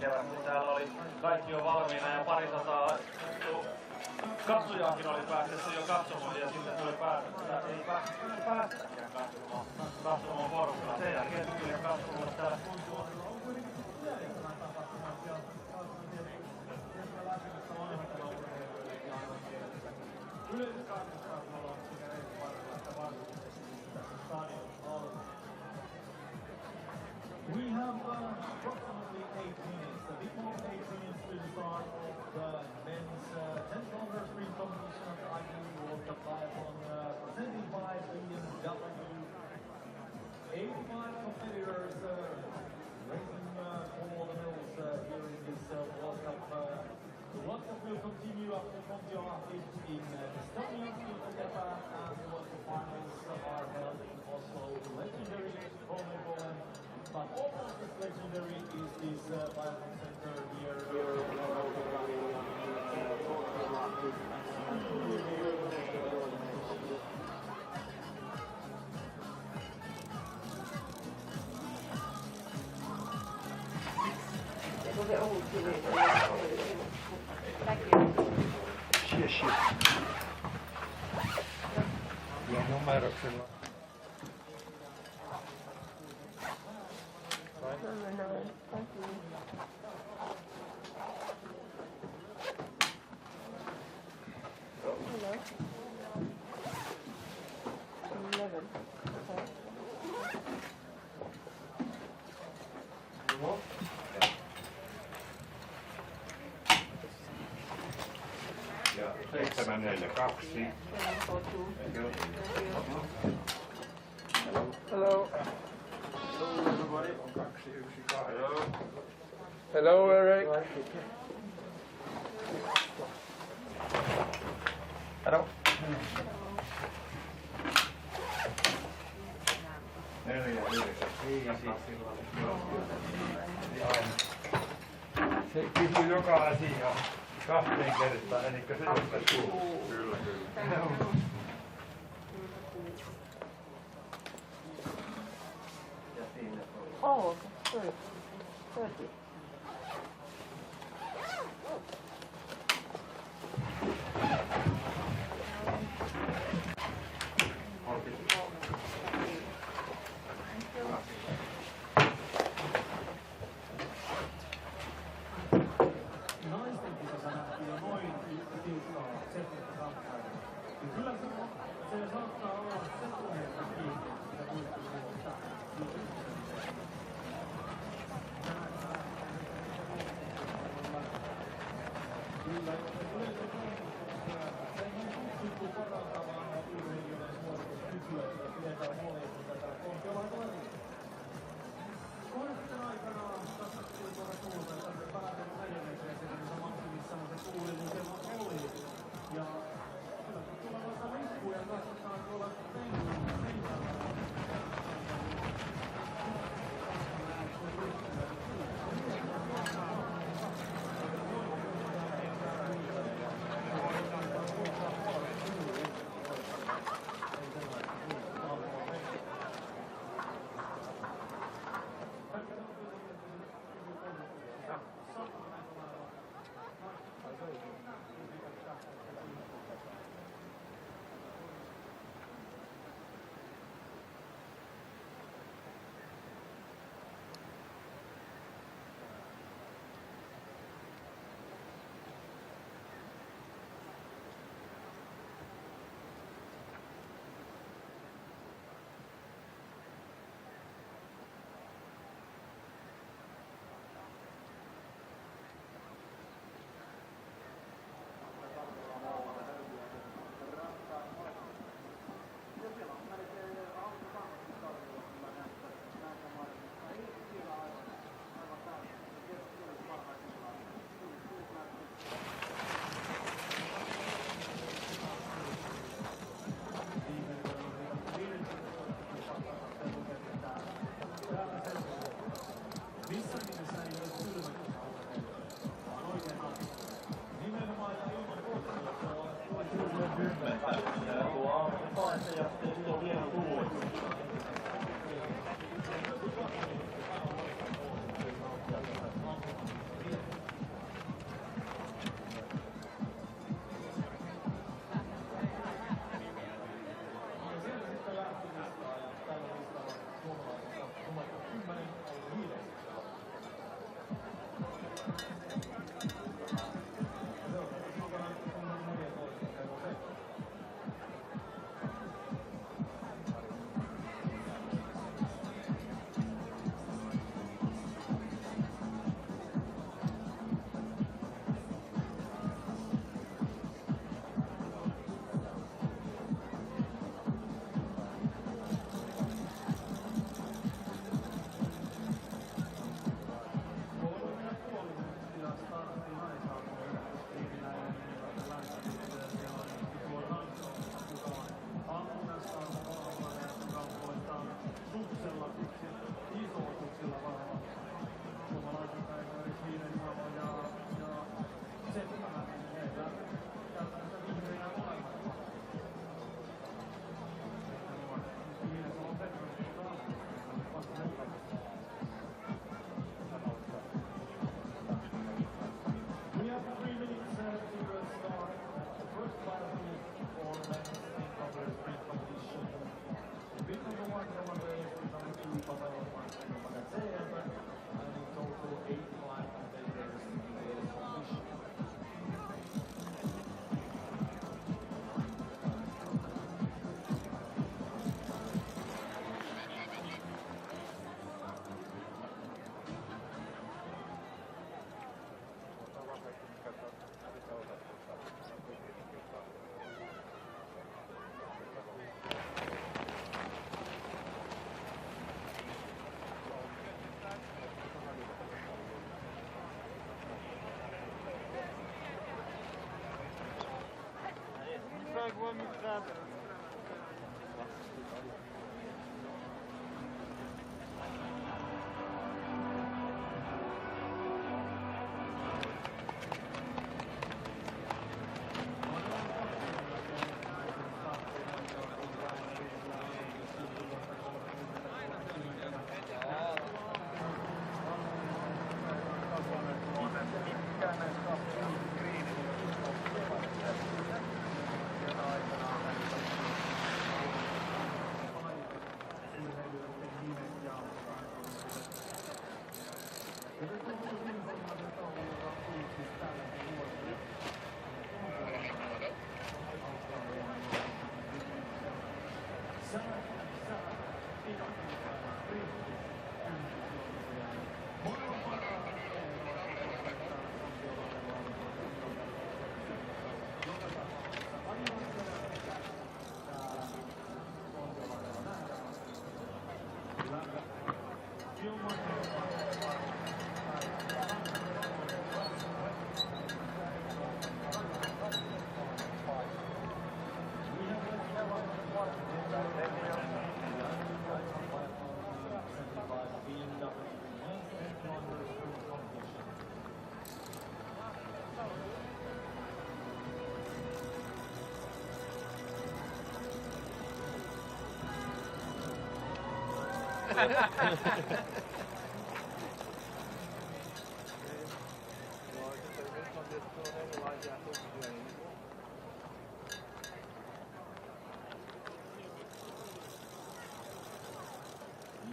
tämän kevään, kun täällä oli kaikki jo valmiina ja parisataa katsojaakin oli päästetty jo katsomaan ja sitten tuli ei päästäkään katsomaan porukkaa. Sen jälkeen tuli katsomaan täällä. We have approximately 8 minutes, a bit more than 8 minutes to start the men's 10 km sprint competition at the ITU World Cup Biathlon presented by BMW. 85 competitors racing for the medals here in this World Cup. The World Cup will continue after Kontiolahti in Estonia, Japan, and the World Cup finals are held in Oslo. The legendary Poland. But almost as legendary is this Biathlon Center here. Ja numeroksella. Ja 742. Hello. Hello everybody. 218. Hello. Hello, Eric. Hello. Se kysyy joka asia 2 kertaa, eli se on Kyllä, kyllä. Oh, sorry. 30. Naisten kisassa nähtiin jo noin tiukkaa settiä kamppailua. Kyllä se saattaa olla sekunneilta kiinni, mitä huipputulosta. Kyllä, se pystyy parantamaan urheilijoiden suorituskykyä, ja pidetään huoli, että tätä Kontiolahti. Kohdisten aikana katsottiin tuolla suulta, että se päätellä neljännekseen, missä maksimissaan se tuulilukema oli. Ja kyllä kun tulevassa lippuja katsotaan tuolla seinällä.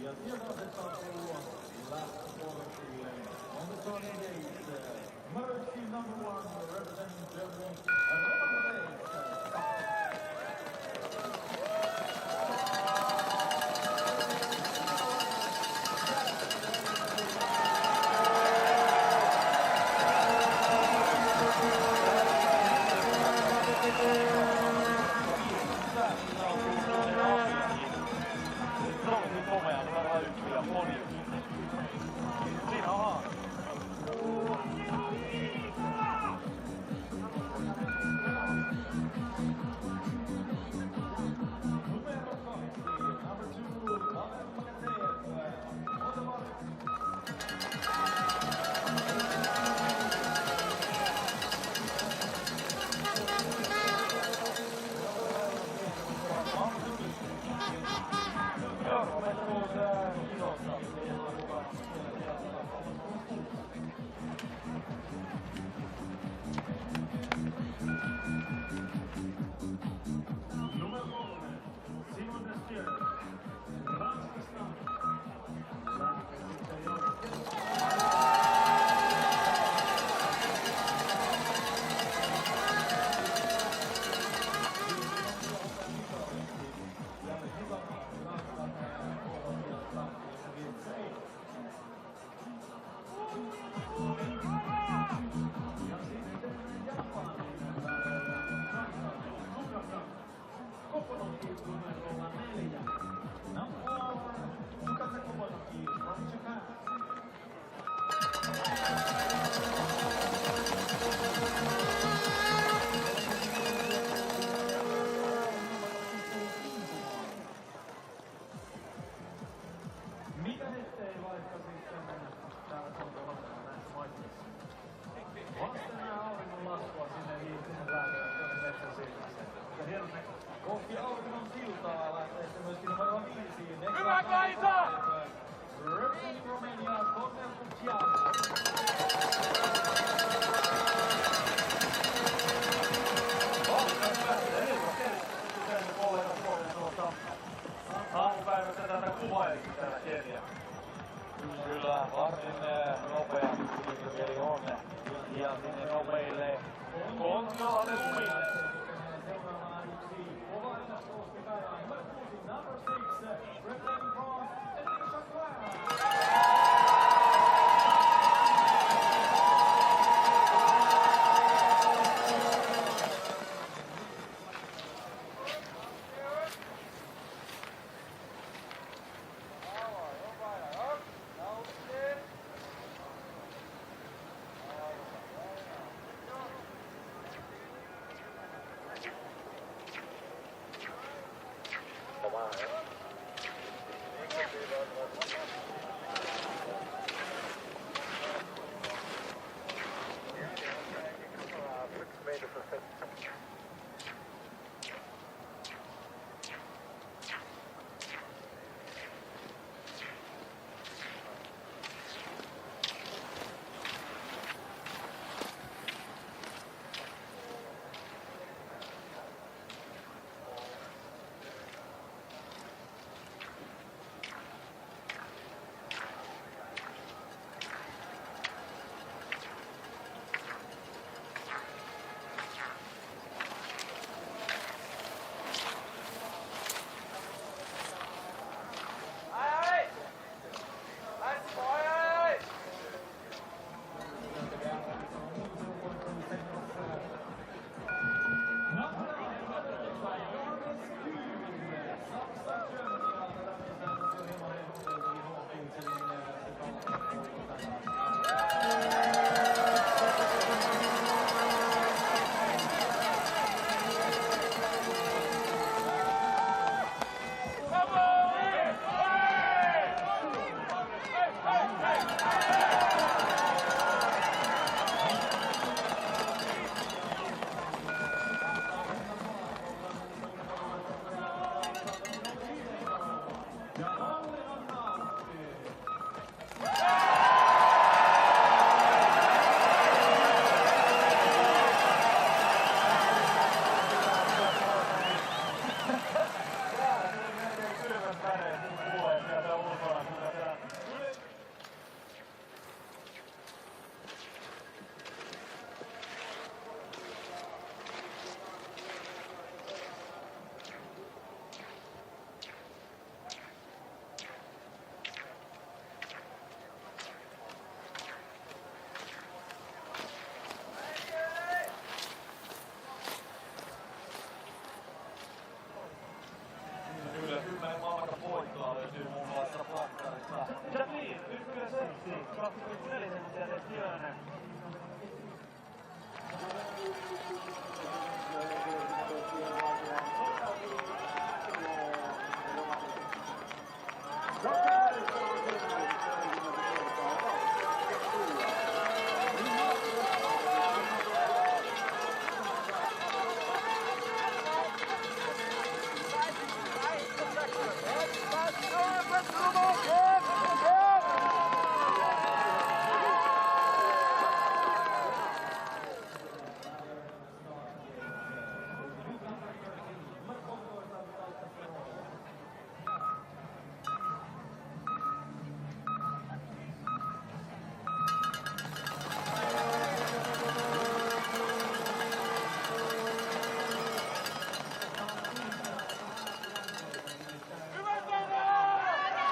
Ja sieltä otetaan kuulua lähtöportille. On the 28th, Mercy number 1, representing Germany, Se on niin komea, niin varmaan yksi ja podium.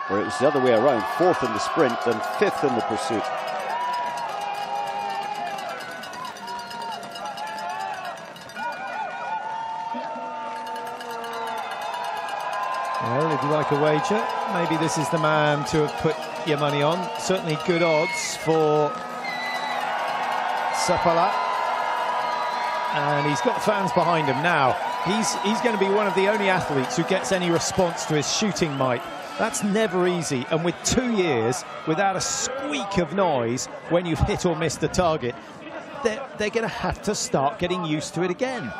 Where it was the other way around, 4th in the sprint and 5th in the pursuit. Well, if you like a wager, maybe this is the man to have put your money on. Certainly good odds for Seppälä. And he's got fans behind him now. He's going to be one of the only athletes who gets any response to his shooting mic. That's never easy, and with 2 years without a squeak of noise when you've hit or missed the target, they're going to have to start getting used to it again.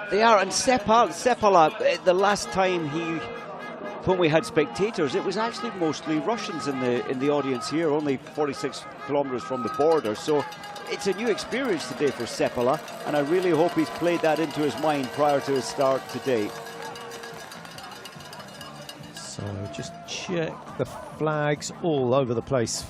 They are, and Seppälä, the last time when we had spectators, it was actually mostly Russians in the audience here, only 46 kilometers from the border. So it's a new experience today for Seppälä, and I really hope he's played that into his mind prior to his start today. So just check the flags all over the place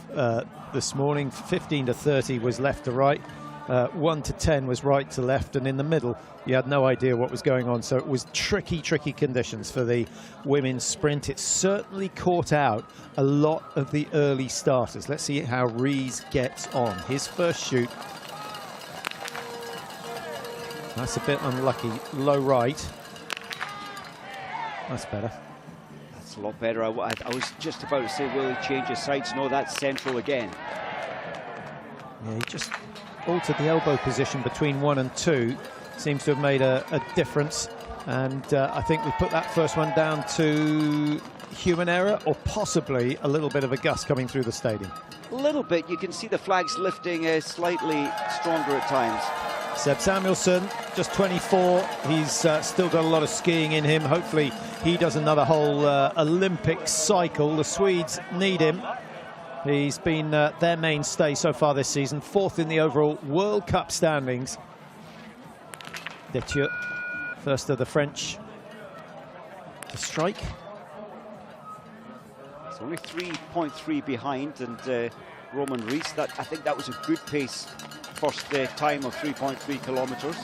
this morning. 15 to 30 was left to right, 1 to 10 was right to left, and in the middle you had no idea what was going on. So it was tricky conditions for the women's sprint. It certainly caught out a lot of the early starters. Let's see how Rees gets on. His first shoot. That's a bit unlucky. Low right. That's better. A lot better. I was just about to say, will he change his sights? No, that's central again. Yeah, he just altered the elbow position between 1 and 2. Seems to have made a difference. And I think we put that first one down to human error, or possibly a little bit of a gust coming through the stadium. A little bit. You can see the flags lifting slightly stronger at times. Seb Samuelsson, just 24. He's still got a lot of skiing in him. Hopefully he does another whole Olympic cycle. The Swedes need him. He's been their mainstay so far this season. 4th in the overall World Cup standings. Detieux, first of the French to strike. It's only 3.3 behind, and Roman Rees, I think that was a good pace. First time of 3.3 kilometers.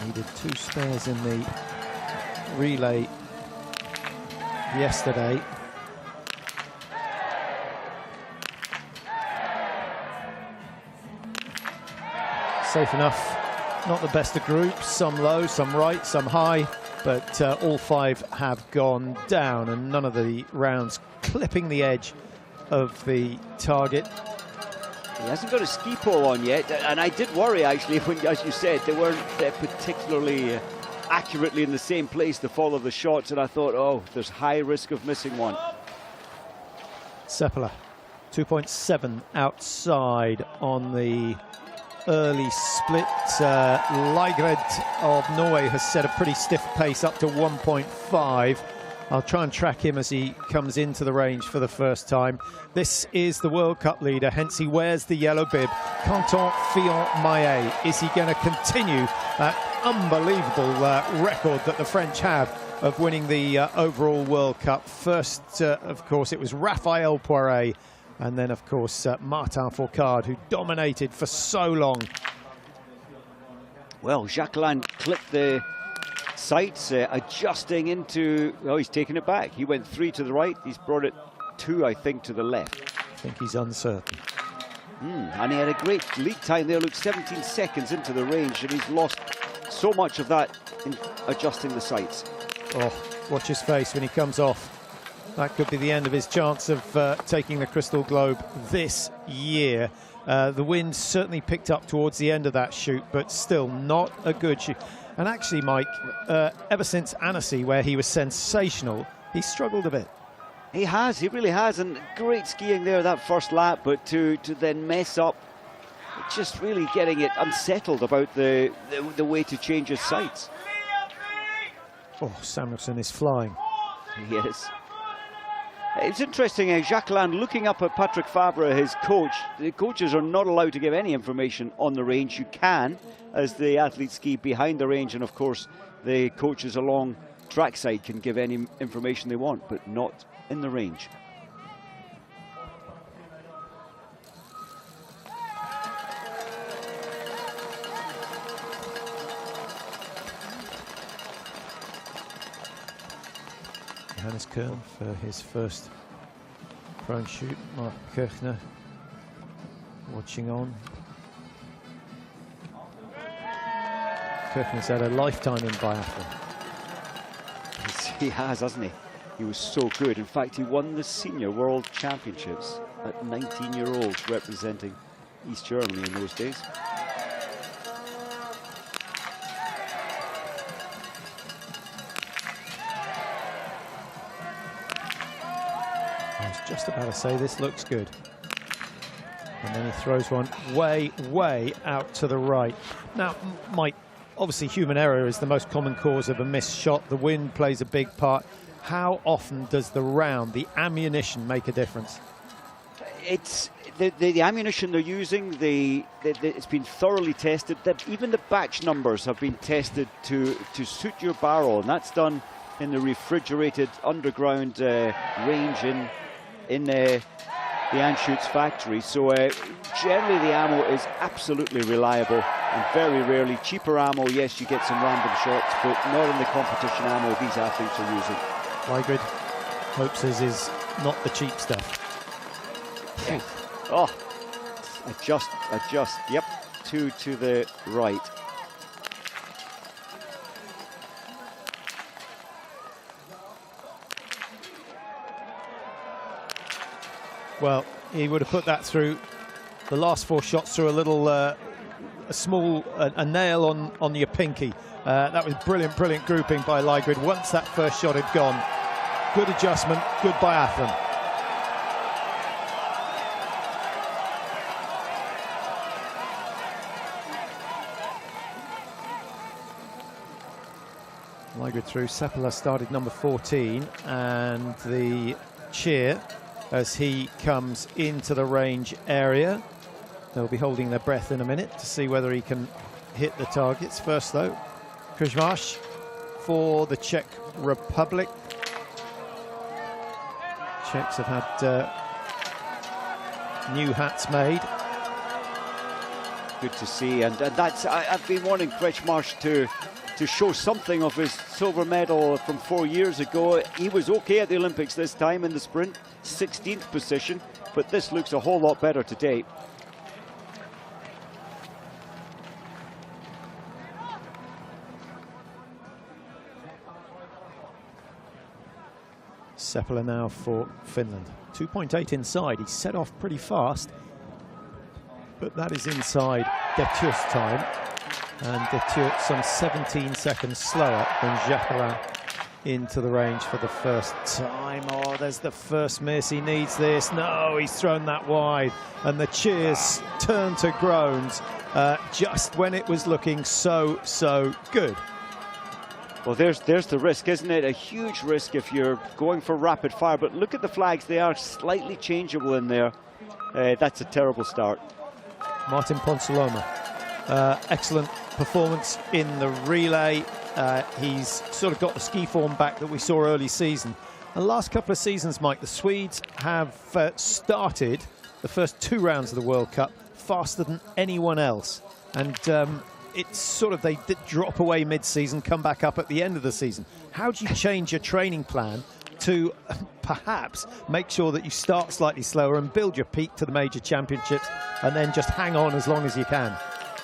Needed 2 spares in the relay yesterday. Safe enough. Not the best of groups. Some low, some right, some high. But all 5 have gone down, and none of the rounds clipping the edge of the target. He hasn't got a ski pole on yet, and I did worry actually when, as you said, they weren't particularly accurately in the same place to follow the shots, and I thought, oh, there's high risk of missing one. Seppälä, 2.7 outside on the early split. Leigred of Norway has set a pretty stiff pace up to 1.5. I'll try and track him as he comes into the range for the first time. This is the World Cup leader, hence he wears the yellow bib. Quentin Fillon-Maillet. Is he going to continue that unbelievable record that the French have of winning the overall World Cup? First, of course, it was Raphael Poiret, and then, of course, Martin Fourcade, who dominated for so long. Well, Jacquelin clipped the sights, adjusting into, oh, he's taken it back. He went 3 to the right, he's brought it 2, I think, to the left. I think he's uncertain. And he had a great lead time there, look, 17 seconds into the range, and he's lost so much of that in adjusting the sights. Oh, watch his face when he comes off. that could be the end of his chance of taking the Crystal Globe this year. The wind certainly picked up towards the end of that shoot, but still not a good shoot. And actually, Mike, ever since Annecy, where he was sensational, he struggled a bit. He really has, and great skiing there that first lap, but to then mess up, just really getting it unsettled about the way to change his sights. Oh, Samuelson is flying. He is. It's interesting, Jacqueline looking up at Patrick Fabre, his coach. The coaches are not allowed to give any information on the range. You can, as the athletes ski behind the range, and of course the coaches along trackside can give any information they want, but not in the range. Johannes Kern for his first prone shoot. Mark Kirchner watching on. Kirchner's had a lifetime in biathlon. He has, hasn't he? He was so good. In fact, he won the Senior World Championships at 19-year-olds, representing East Germany in those days. I was just about to say this looks good. And then he throws one way, way out to the right. Now, Mike, obviously human error is the most common cause of a missed shot. The wind plays a big part. How often does the round, the ammunition, make a difference? It's the ammunition they're using. It's been thoroughly tested. Even the batch numbers have been tested to suit your barrel, and that's done in the refrigerated underground range in the Anschutz factory. So generally the ammo is absolutely reliable, and very rarely cheaper ammo. Yes, you get some random shots, but not in the competition ammo these athletes are using. Lygrid hopes his is not the cheap stuff. Yeah. Oh, adjust. Yep, two to the right. Well, he would have put that through the last four shots through a little, a nail on your pinky. That was brilliant grouping by Lygrid. Once that first shot had gone, good adjustment, good biathlon. Lygrid through. Seppala started number 14, and the cheer as he comes into the range area. They'll be holding their breath in a minute to see whether he can hit the targets. First though, Kuzmash for the Czech Republic. Czechs have had new hats made. Good to see, and that's I've been wanting Kretschmarsch to show something of his silver medal from 4 years ago. He was okay at the Olympics this time in the sprint, 16th position, but this looks a whole lot better today. Seppala now for Finland. 2.8 inside. He set off pretty fast, but that is inside Detieux's time. And Detieux some 17 seconds slower than Jacqueline into the range for the first time. Oh, there's the first miss. He needs this. No, he's thrown that wide. And the cheers turn to groans just when it was looking so good. Well, there's the risk, isn't it? A huge risk if you're going for rapid fire. But look at the flags. They are slightly changeable in there. That's a terrible start. Martin Ponsaloma. Excellent performance in the relay. He's sort of got the ski form back that we saw early season. The last couple of seasons, Mike, the Swedes have started the first 2 rounds of the World Cup faster than anyone else. And it's sort of, they did drop away mid-season, come back up at the end of the season. How do you change your training plan to perhaps make sure that you start slightly slower and build your peak to the major championships and then just hang on as long as you can?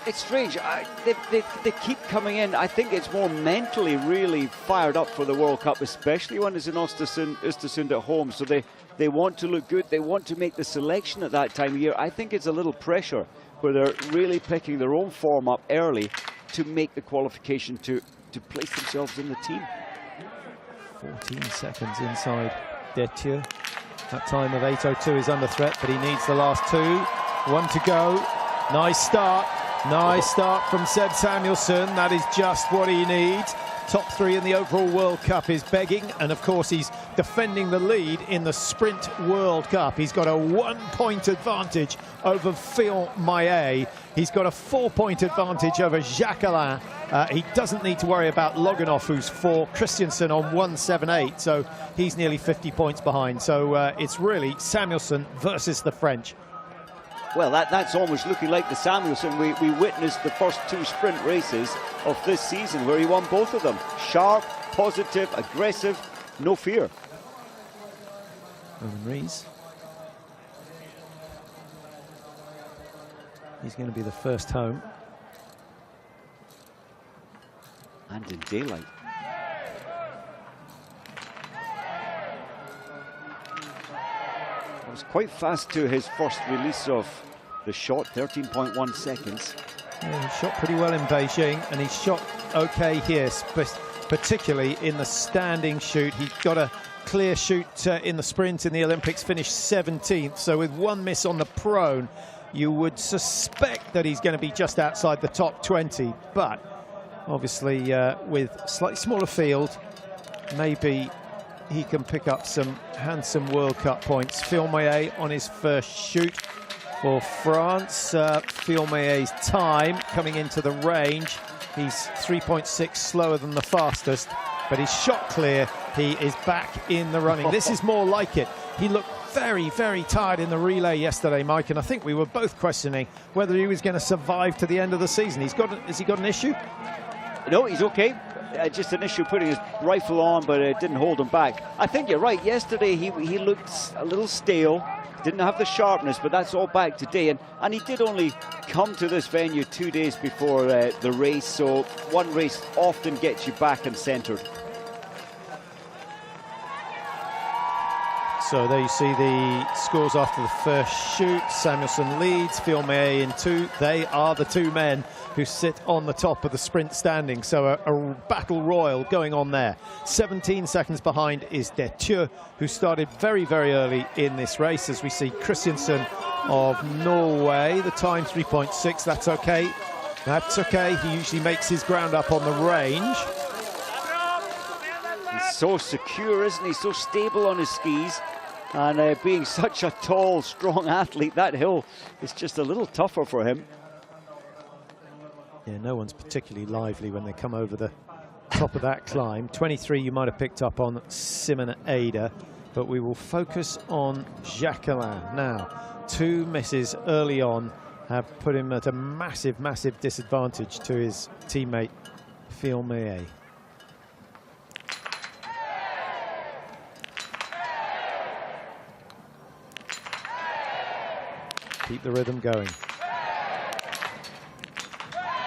It's strange. They keep coming in. I think it's more mentally really fired up for the World Cup, especially when it's in Östersund at home. So they want to look good. They want to make the selection at that time of year. I think it's a little pressure where they're really picking their own form up early to make the qualification to place themselves in the team. 14 seconds inside Detieu. That time of 8:02 is under threat, but he needs the last two. One to go. Nice start. Nice start from Seb Samuelsson. That is just what he needs. Top 3 in the overall World Cup is begging, and of course he's defending the lead in the Sprint World Cup. He's got a 1-point advantage over Phil Maillet. He's got a 4-point advantage over Jacques Alain. He doesn't need to worry about Loganov, who's 4, Christiansen on 178, so he's nearly 50 points behind. So it's really Samuelsson versus the French. Well, that's almost looking like the Samuelsson we witnessed the first 2 sprint races of this season, where he won both of them. Sharp, positive, aggressive, no fear. Roman Rees. He's going to be the first home. And in daylight. It was quite fast to his first release of the shot, 13.1 seconds. Yeah, he shot pretty well in Beijing, and he shot okay here, particularly in the standing shoot. He got a clear shoot in the sprint in the Olympics, finished 17th. So with 1 miss on the prone, you would suspect that he's going to be just outside the top 20. But obviously, with slightly smaller field, maybe he can pick up some handsome World Cup points. Phil Maillet on his first shoot for France. Phil Maillet's time coming into the range. He's 3.6 slower than the fastest, but he's shot clear. He is back in the running. This is more like it. He looked very, very tired in the relay yesterday, Mike, and I think we were both questioning whether he was going to survive to the end of the season. Has he got an issue? No, he's okay. Just an issue putting his rifle on, but it didn't hold him back. I think you're right. Yesterday he looked a little stale, didn't have the sharpness, but that's all back today. And he did only come to this venue 2 days before the race, so one race often gets you back and centred. So there you see the scores after the first shoot. Samuelsson leads, Phil Maillet in 2. They are the 2 men who sit on the top of the sprint standing. So a battle royal going on there. 17 seconds behind is Detieu, who started very, very early in this race. As we see Christiansen of Norway, the time 3.6. That's okay. That's okay. He usually makes his ground up on the range. He's so secure, isn't he? So stable on his skis. And being such a tall, strong athlete, that hill is just a little tougher for him. Yeah, no one's particularly lively when they come over the top of that climb. 23 you might have picked up on Simon Ada, but we will focus on Jacques Alain now. 2 misses early on have put him at a massive, massive disadvantage to his teammate Phil Maillet. Keep the rhythm going.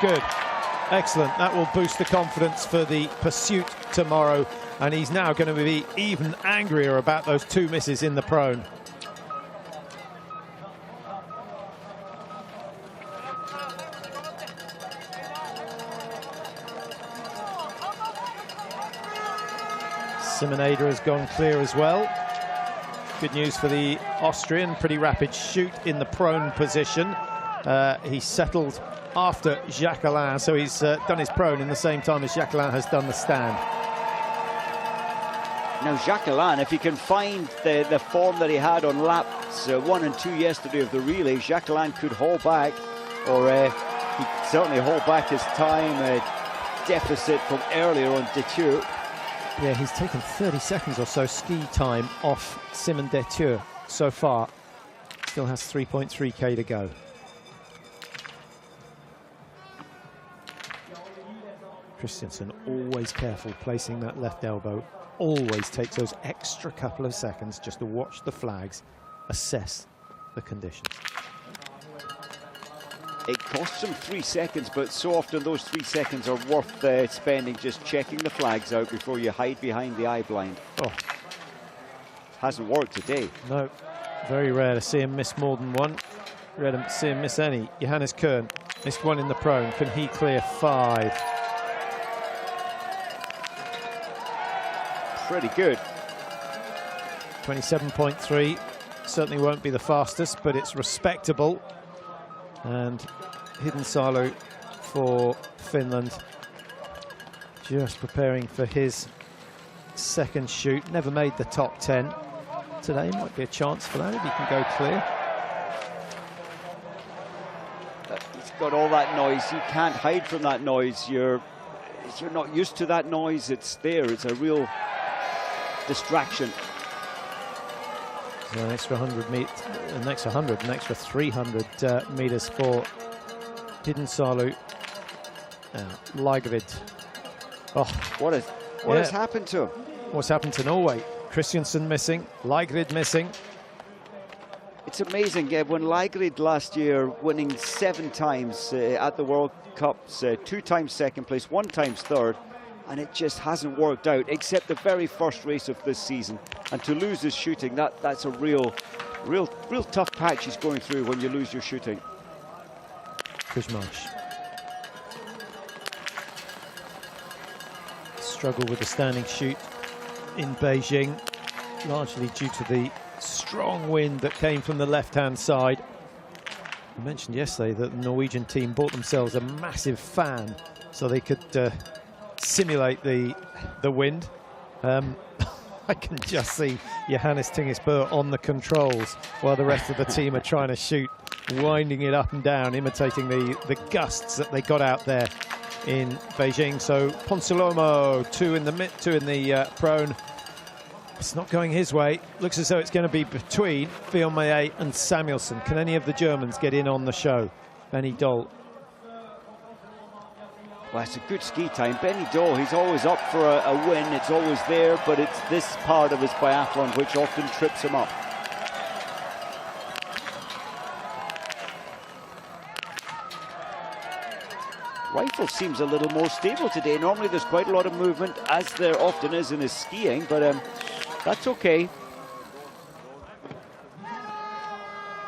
Good. Excellent. That will boost the confidence for the pursuit tomorrow. And he's now going to be even angrier about those 2 misses in the prone. Simon Ada has gone clear as well. Good news for the Austrian. Pretty rapid shoot in the prone position. He settled after Jacques Alain, so he's done his prone in the same time as Jacques Alain has done the stand. Now Jacques Alain, if he can find the form that he had on laps 1 and 2 yesterday of the relay, Jacques Alain could haul back, or he certainly haul back his time deficit from earlier on Detieu. Yeah, he's taken 30 seconds or so ski time off Simon Detieu so far. Still has 3.3k to go. Christiansen always careful placing that left elbow. Always takes those extra couple of seconds just to watch the flags, assess the conditions. It costs him 3 seconds, but so often those 3 seconds are worth spending just checking the flags out before you hide behind the eye blind. Oh. Hasn't worked today. No, very rare to see him miss more than one. Rare to see him miss any. Johannes Kern missed one in the prone. Can he clear 5? Pretty good. 27.3. Certainly won't be the fastest, but it's respectable. And Hiddensalu for Finland, just preparing for his second shoot. Never made the top 10. Today might be a chance for that if he can go clear. He's got all that noise. You can't hide from that noise. You're not used to that noise. It's there. It's a real distraction. So an extra 100 meters, an extra 100, an extra 300 meters for Hiddensalu. Lagerud. Oh, what has happened to him? What's happened to Norway? Christiansen missing, Lagerud missing. It's amazing. When Lagerud last year winning 7 times at the World Cups, 2 times second place, 1 time third, and it just hasn't worked out, except the very first race of this season. And to lose his shooting, that's a real tough patch he's going through when you lose your shooting. Kuzmash. Struggle with the standing shoot in Beijing, largely due to the strong wind that came from the left-hand side. I mentioned yesterday that the Norwegian team bought themselves a massive fan so they could simulate the wind. I can just see Johannes Tingesbø on the controls while the rest of the team are trying to shoot, winding it up and down, imitating the gusts that they got out there in Beijing. So Ponsiluomo, 2 in the prone. It's not going his way. Looks as though it's going to be between Fiolmaye and Samuelsson. Can any of the Germans get in on the show? Benny Doll. Well, it's a good ski time. Benny Doll, he's always up for a win. It's always there, but it's this part of his biathlon which often trips him up. Rifle seems a little more stable today. Normally there's quite a lot of movement, as there often is in his skiing, but that's okay.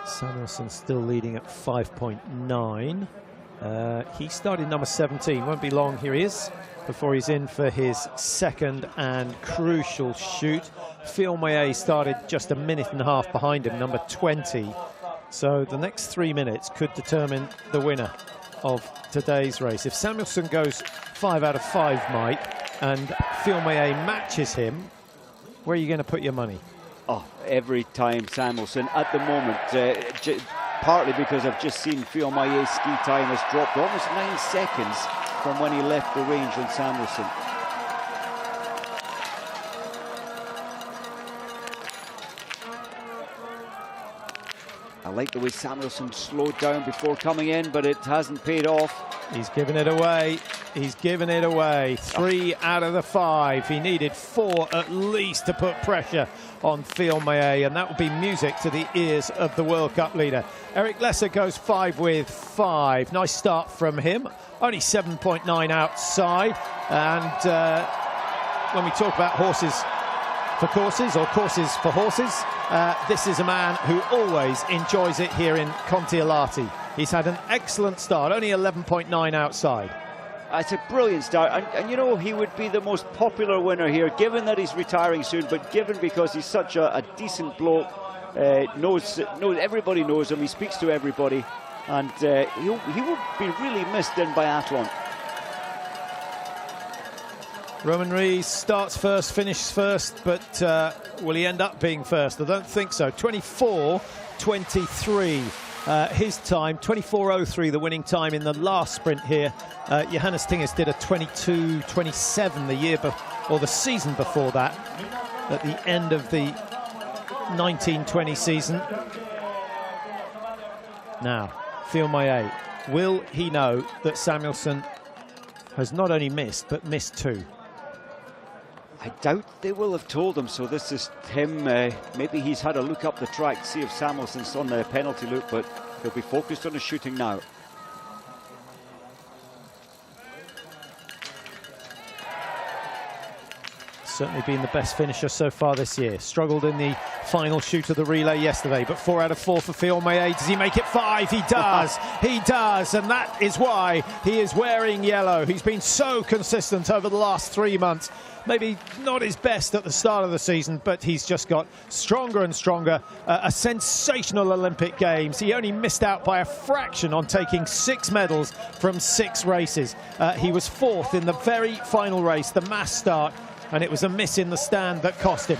Samuelsson still leading at 5.9. He started number 17. Won't be long. Here he is before he's in for his second and crucial shoot. Fiolmaye started just a minute and a half behind him, number 20. So the next 3 minutes could determine the winner of today's race. If Samuelsson goes 5 out of 5, Mike, and Fiolmaye matches him, where are you going to put your money? Oh, every time Samuelsson at the moment, partly because I've just seen Fiolmaye's ski time has dropped almost 9 seconds from when he left the range on Samuelsson. I like the way Samuelsson slowed down before coming in, but it hasn't paid off. He's given it away. He's given it away. 3 out of the 5. He needed 4 at least to put pressure on Fiolmaye, and that would be music to the ears of the World Cup leader. Eric Lesser goes 5 with 5. Nice start from him. Only 7.9 outside. And when we talk about horses for courses or courses for horses, this is a man who always enjoys it here in Kontiolahti. He's had an excellent start, only 11.9 outside. It's a brilliant start, and you know, he would be the most popular winner here, given that he's retiring soon, but given because he's such a decent bloke, knows everybody knows him, he speaks to everybody, and he will be really missed in biathlon. Roman Rees starts first, finishes first, but will he end up being first? I don't think so. 24.23 his time, 24.03 the winning time in the last sprint here. Johannes Tinges did a 22.27 the year or the season before that, at the end of the 1920 season. Now, Fiolmaye, will he know that Samuelsson has not only missed, but missed 2? I doubt they will have told him, so this is him. Maybe he's had a look up the track to see if Samuelsson's on the penalty loop, but he'll be focused on his shooting now. certainly been the best finisher so far this year. Struggled in the final shoot of the relay yesterday, but 4 out of 4 for Phil Maillet. Does he make it 5? He does. He does, and that is why he is wearing yellow. He's been so consistent over the last 3 months. Maybe not his best at the start of the season, but he's just got stronger and stronger. A sensational Olympic Games. He only missed out by a fraction on taking 6 medals from 6 races. He was 4th in the very final race, the mass start, and it was a miss in the stand that cost him.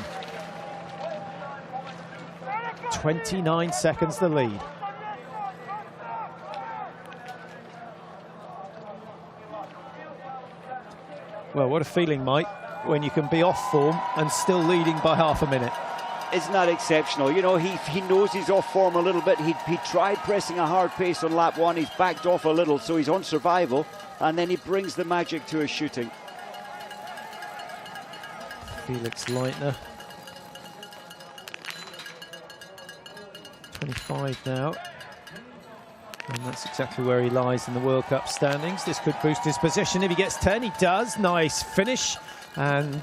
29 seconds the lead. Well, what a feeling, Mike, when you can be off form and still leading by half a minute. Isn't that exceptional? You know, he knows he's off form a little bit. He tried pressing a hard pace on lap 1. He's backed off a little, so he's on survival. And then he brings the magic to his shooting. Felix Leitner. 25 now. And that's exactly where he lies in the World Cup standings. This could boost his position if he gets 10. He does. Nice finish. And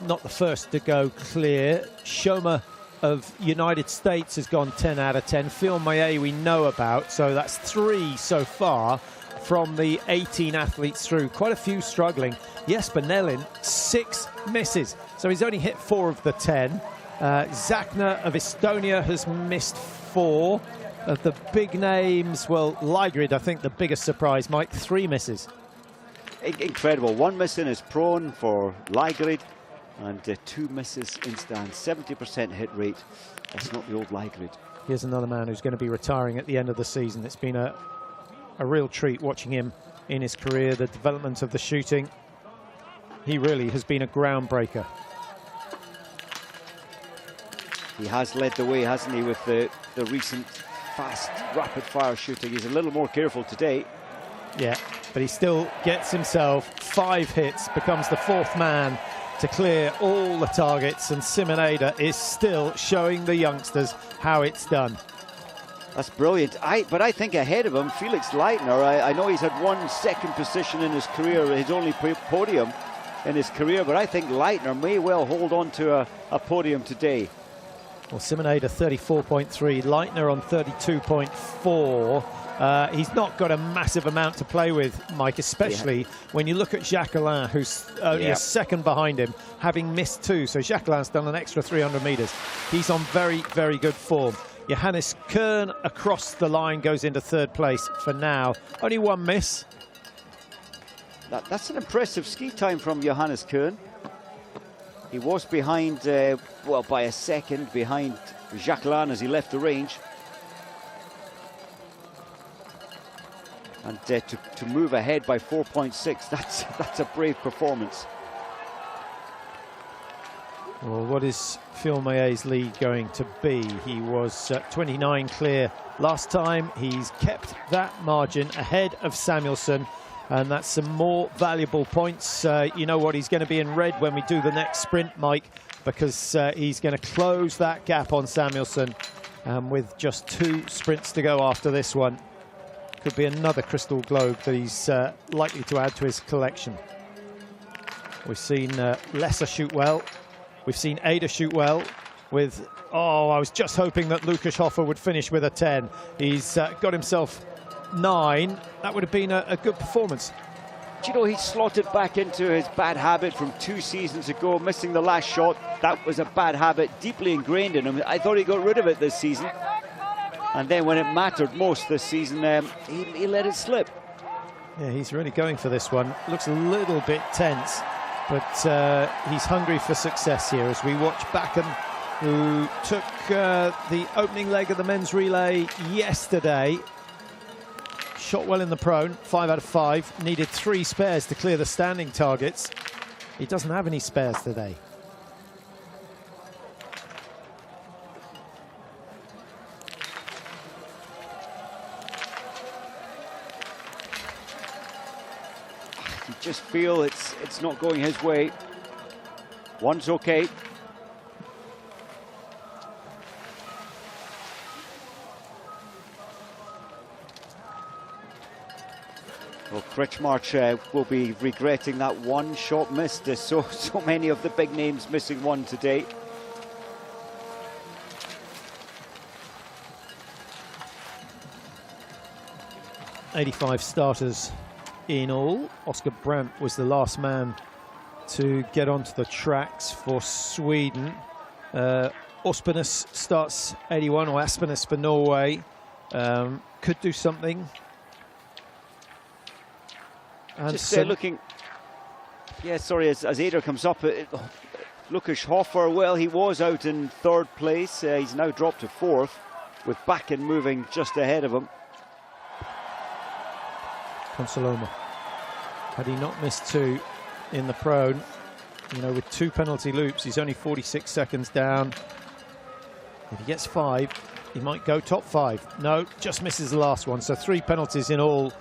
not the first to go clear. Shoma of United States has gone 10 out of 10. Phil Maillet we know about. So that's 3 so far from the 18 athletes through. Quite a few struggling. Jesper Nellin, 6 misses. So he's only hit 4 of the 10. Zakna of Estonia has missed 4. Of the big names, well, Ligrid, I think the biggest surprise, Mike, 3 misses. Incredible. 1 miss in his prone for Ligrid and 2 misses in stand. 70% hit rate. That's not the old Ligrid. Here's another man who's going to be retiring at the end of the season. It's been a real treat watching him in his career, the development of the shooting. He really has been a groundbreaker. He has led the way, hasn't he, with the recent fast, rapid-fire shooting. He's a little more careful today. Yeah, but he still gets himself 5 hits, becomes the 4th man to clear all the targets, and Simoneda is still showing the youngsters how it's done. That's brilliant. But I think ahead of him, Felix Leitner, I know he's had 1 second position in his career, his only podium in his career, but I think Leitner may well hold on to a podium today. Well, Simoneda 34.3, Leitner on 32.4. He's not got a massive amount to play with, Mike, especially when you look at Jacquelin, who's only a second behind him, having missed 2. So Jacquelin's done an extra 300 metres. He's on very, very good form. Johannes Kern across the line goes into 3rd place for now. Only 1 miss. That's an impressive ski time from Johannes Kern. He was behind, well, by a second behind Jacquelin as he left the range. And to move ahead by 4.6, that's a brave performance. Well, what is Phil Maillet's lead going to be? He was 29 clear last time. He's kept that margin ahead of Samuelsson. And that's some more valuable points. You know what, he's going to be in red when we do the next sprint, Mike, because he's going to close that gap on Samuelsson. And with just 2 sprints to go after this one, could be another crystal globe that he's likely to add to his collection. We've seen Lesser shoot well. We've seen Ada shoot well with, I was just hoping that Lukas Hoffer would finish with a 10. He's got himself 9. That would have been a good performance. Do you know, he's slotted back into his bad habit from 2 seasons ago, missing the last shot. That was a bad habit, deeply ingrained in him. I thought he got rid of it this season. And then when it mattered most this season, he let it slip. Yeah, he's really going for this one. Looks a little bit tense, but he's hungry for success here as we watch Bakken, who took the opening leg of the men's relay yesterday. Shot well in the prone, 5 out of 5. Needed 3 spares to clear the standing targets. He doesn't have any spares today. You just feel it's not going his way. 1's okay. Well, Kretschmarch will be regretting that one shot missed. There's so many of the big names missing one today. '85 starters in all. Oscar Brandt was the last man to get onto the tracks for Sweden. Ospenes starts 81, or Aspenes for Norway. Could do something. And just looking, yeah, sorry, as Eder comes up, Lukas Hofer, well, he was out in 3rd place. He's now dropped to 4th, with Bakken moving just ahead of him. Kontiolahti, had he not missed 2 in the prone, you know, with 2 penalty loops, he's only 46 seconds down. If he gets 5, he might go top 5. No, just misses the last one, so 3 penalties in all.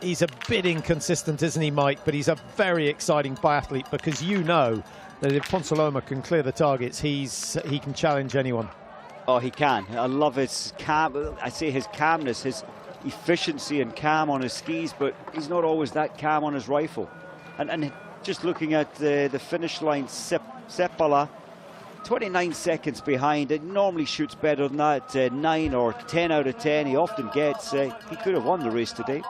He's a bit inconsistent, isn't he, Mike? But he's a very exciting biathlete, because you know that if Kontiolahti can clear the targets, he can challenge anyone. Oh, he can. I love his his calmness, his efficiency and calm on his skis, but he's not always that calm on his rifle. And just looking at the finish line, Seppala, 29 seconds behind. It normally shoots better than that, 9 or 10 out of 10 he often gets. He could have won the race today.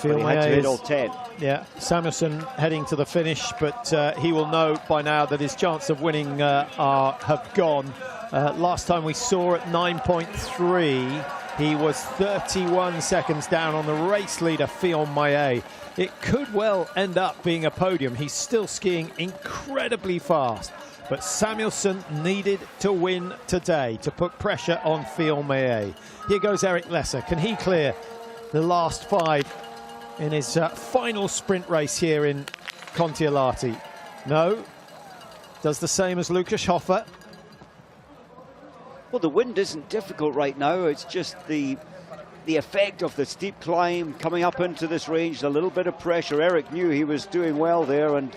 But he had to hit all 10. Yeah, Samuelsson heading to the finish, but he will know by now that his chance of winning have gone. Last time we saw at 9.3, he was 31 seconds down on the race leader, Fillon Maillet. It could well end up being a podium. He's still skiing incredibly fast, but Samuelsson needed to win today to put pressure on Fillon Maillet. Here goes Eric Lesser. Can he clear the last 5 in his final sprint race here in Kontiolahti? No. Does the same as Lukas Hofer. Well, the wind isn't difficult right now. It's just the effect of the steep climb coming up into this range, a little bit of pressure. Eric knew he was doing well there and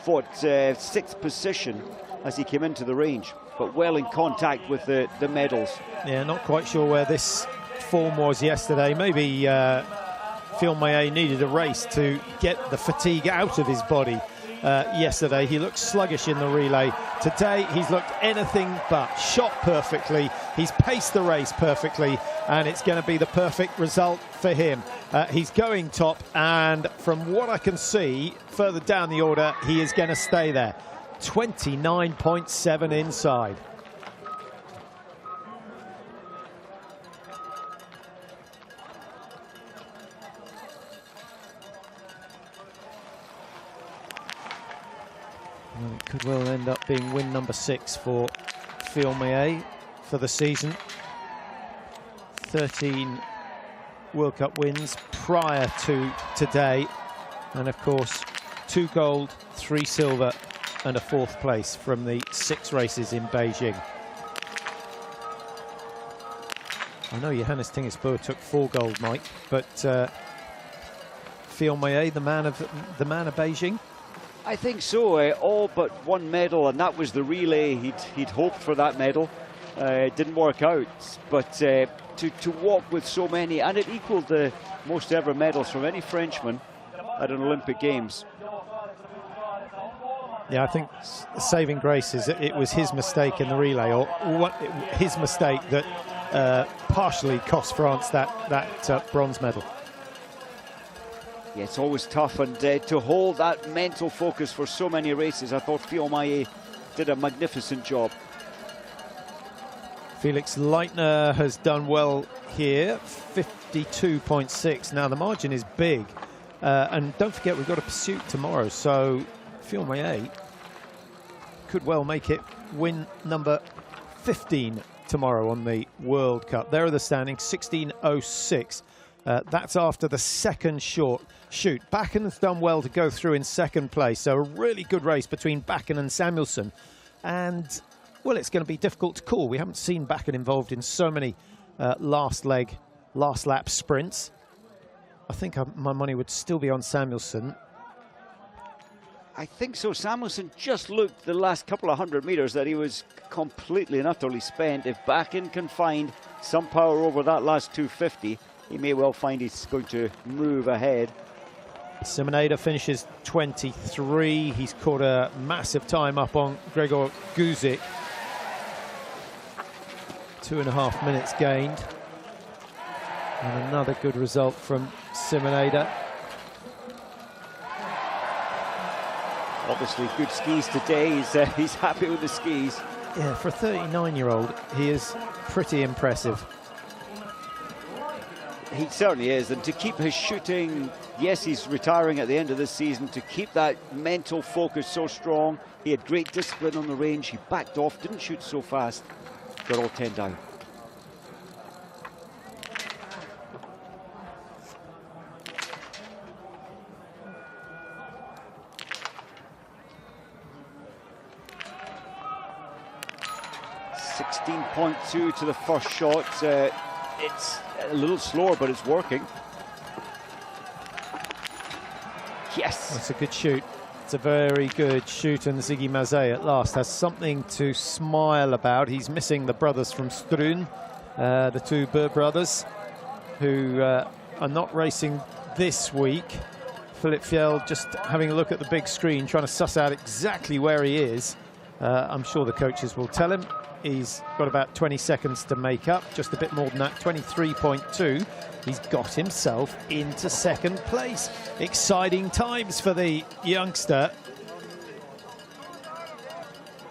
fought 6th position as he came into the range, but well in contact with the medals. Yeah, not quite sure where this form was yesterday. Maybe Fillon Maillet needed a race to get the fatigue out of his body. Yesterday he looked sluggish in the relay. Today he's looked anything but. Shot perfectly, he's paced the race perfectly, and it's going to be the perfect result for him. He's going top, and from what I can see further down the order, he is going to stay there. 29.7 inside. Well, it could well end up being win number 6 for Fillon Maillet for the season. 13 World Cup wins prior to today, and of course 2 gold, 3 silver and a 4th place from the 6 races in Beijing. I know Johannes Tingesbø took 4 gold, Mike, but Fillon Maillet, the man of Beijing. I think so. All but 1 medal, and that was the relay. He'd hoped for that medal. It didn't work out, but to walk with so many, and it equaled the most ever medals from any Frenchman at an Olympic Games. Yeah, I think saving grace is it was his mistake in the relay, or his mistake that partially cost France that bronze medal. Yeah, it's always tough, and to hold that mental focus for so many races, I thought Fillon Maillet did a magnificent job. Felix Leitner has done well here, 52.6. Now the margin is big, and don't forget we've got a pursuit tomorrow, so Fillon Maillet could well make it win number 15 tomorrow on the World Cup. There are the standings, 16.06. That's after the second shoot. Bakken's done well to go through in 2nd place, so a really good race between Bakken and Samuelsson. And, well, it's going to be difficult to call. We haven't seen Bakken involved in so many last lap sprints. I think my money would still be on Samuelsson. I think so. Samuelsson just looked the last couple of 100 metres that he was completely and utterly spent. If Bakken can find some power over that last 250, he may well find he's going to move ahead. Simoneda finishes 23. He's caught a massive time up on Gregor Guzik. 2.5 minutes gained. And another good result from Simoneda. Obviously good skis today. He's happy with the skis. Yeah, for a 39-year-old, he is pretty impressive. He certainly is, and to keep his shooting, yes, he's retiring at the end of this season, to keep that mental focus so strong. He had great discipline on the range, he backed off, didn't shoot so fast, got all 10 down. .2 to the first shot. It's a little slower, but it's working. Yes! That's a good shoot. It's a very good shoot, and Ziggy Mazet at last has something to smile about. He's missing the brothers from Strun, the two Burr brothers, who are not racing this week. Philip Fjeld just having a look at the big screen, trying to suss out exactly where he is. I'm sure the coaches will tell him. He's got about 20 seconds to make up, just a bit more than that, 23.2. He's got himself into second place. Exciting times for the youngster.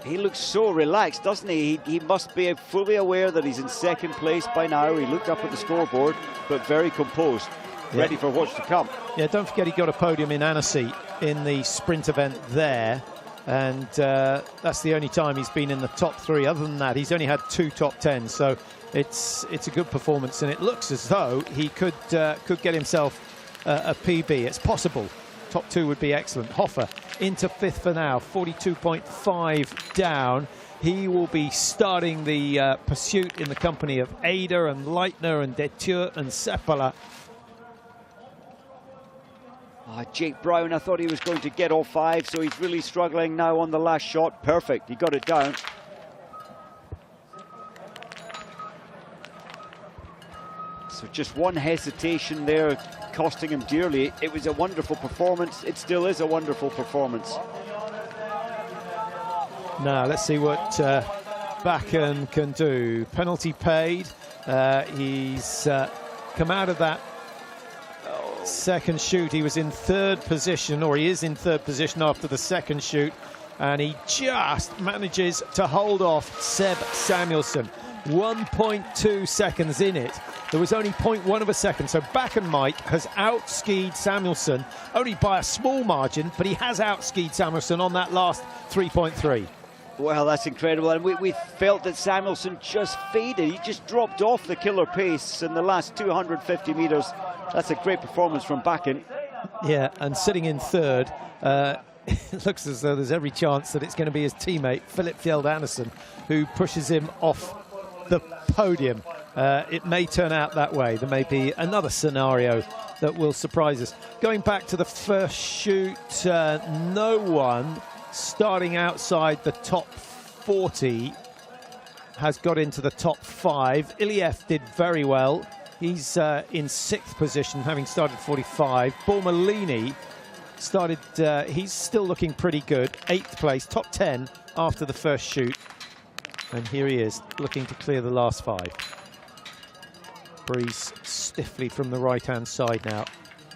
He looks so relaxed, doesn't he? He must be fully aware that he's in second place by now. He looked up at the scoreboard, but very composed, ready for what's to come. Yeah, don't forget he got a podium in Annecy in the sprint event there. And that's the only time he's been in the top 3. Other than that, he's only had 2 top 10s. So it's a good performance, and it looks as though he could get himself a PB. It's possible. Top 2 would be excellent. Hoffer into 5th for now, 42.5 down. He will be starting the pursuit in the company of Ada and Leitner and Detour and Seppala. Jake Brown, I thought he was going to get all 5, so he's really struggling now on the last shot. Perfect, he got it down. So just one hesitation there, costing him dearly. It was a wonderful performance. It still is a wonderful performance. Now, let's see what Bakken can do. Penalty paid. He's come out of that second shoot. He was in 3rd position, or he is in 3rd position after the second shoot, and he just manages to hold off Seb Samuelsson. 1.2 seconds in it. There was only 0.1 of a second, so Bakken Mike has outskied Samuelsson only by a small margin, but he has outskied Samuelsson on that last 3.3. Well, that's incredible, and we felt that Samuelsson just faded. He just dropped off the killer pace in the last 250 metres. That's a great performance from Bakken. Yeah, and sitting in 3rd, it looks as though there's every chance that it's going to be his teammate, Philip Fjeld Andersen, who pushes him off the podium. It may turn out that way. There may be another scenario that will surprise us. Going back to the first shoot, no one starting outside the top 40 has got into the top 5. Iliev did very well. He's in 6th position, having started 45. Bormolini started, he's still looking pretty good. 8th place, top 10 after the first shoot. And here he is, looking to clear the last 5. Breeze stiffly from the right-hand side now.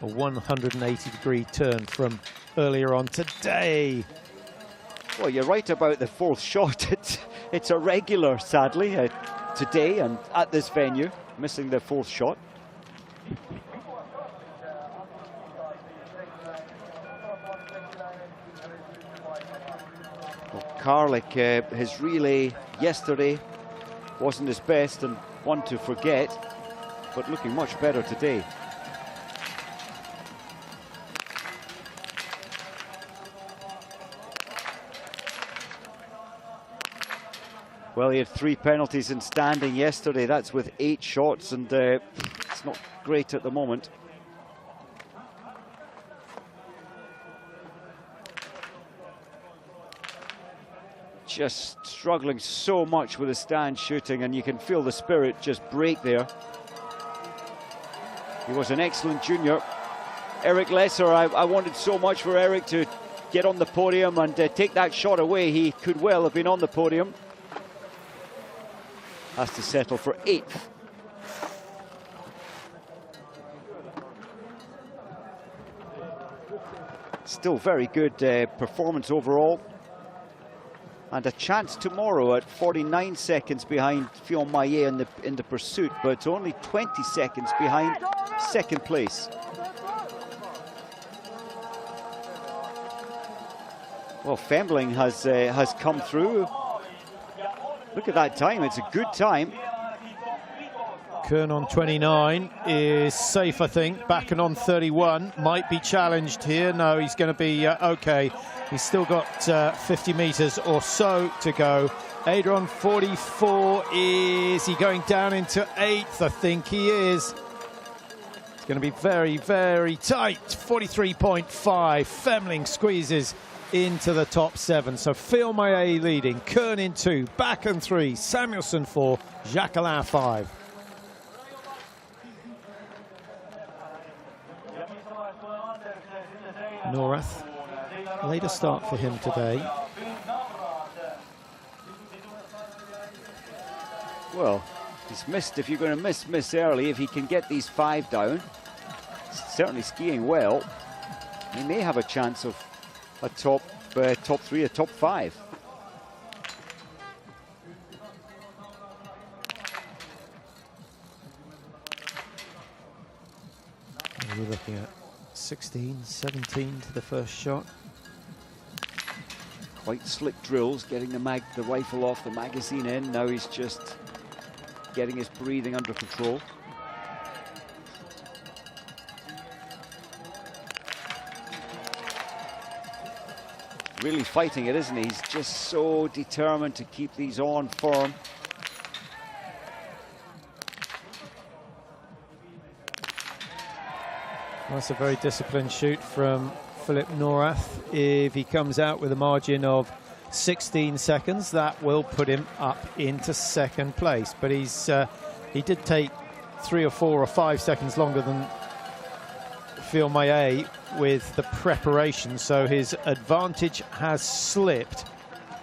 A 180-degree turn from earlier on today. Well, you're right about the 4th shot. It's a regular, sadly, today and at this venue, missing the 4th shot. Well, Karlik, his relay yesterday wasn't his best and one to forget, but looking much better today. Well, he had 3 penalties in standing yesterday. That's with 8 shots, and it's not great at the moment. Just struggling so much with his stand shooting, and you can feel the spirit just break there. He was an excellent junior. Eric Lesser, I wanted so much for Eric to get on the podium and take that shot away. He could well have been on the podium. Has to settle for 8th. Still very good performance overall. And a chance tomorrow at 49 seconds behind Fionn Maillet in the pursuit, but only 20 seconds behind second place. Well, Fembling has come through. Look at that time, it's a good time. Kern on 29 is safe, I think. Bakken on 31 might be challenged here. No, he's going to be okay. He's still got 50 meters or so to go. Adron 44, is he going down into 8th? I think he is. It's going to be very, very tight. 43.5. Fembling squeezes into the top 7. So Fionn Maillet leading, Kern in 2, Bakken 3, Samuelsson 4, Jacquelin 5. Norath, later start for him today. Well, he's missed. If you're going to miss early, if he can get these 5 down, certainly skiing well, he may have a chance of a top 3, a top 5. We're looking at 16, 17 to the first shot. Quite slick drills, getting the rifle off the magazine in. Now he's just getting his breathing under control. Really fighting it, isn't he? He's just so determined to keep these on firm. That's a very disciplined shoot from Philip Norath. If he comes out with a margin of 16 seconds, that will put him up into second place. But he did take 3 or 4 or 5 seconds longer than Fionn Maillet with the preparation, so his advantage has slipped,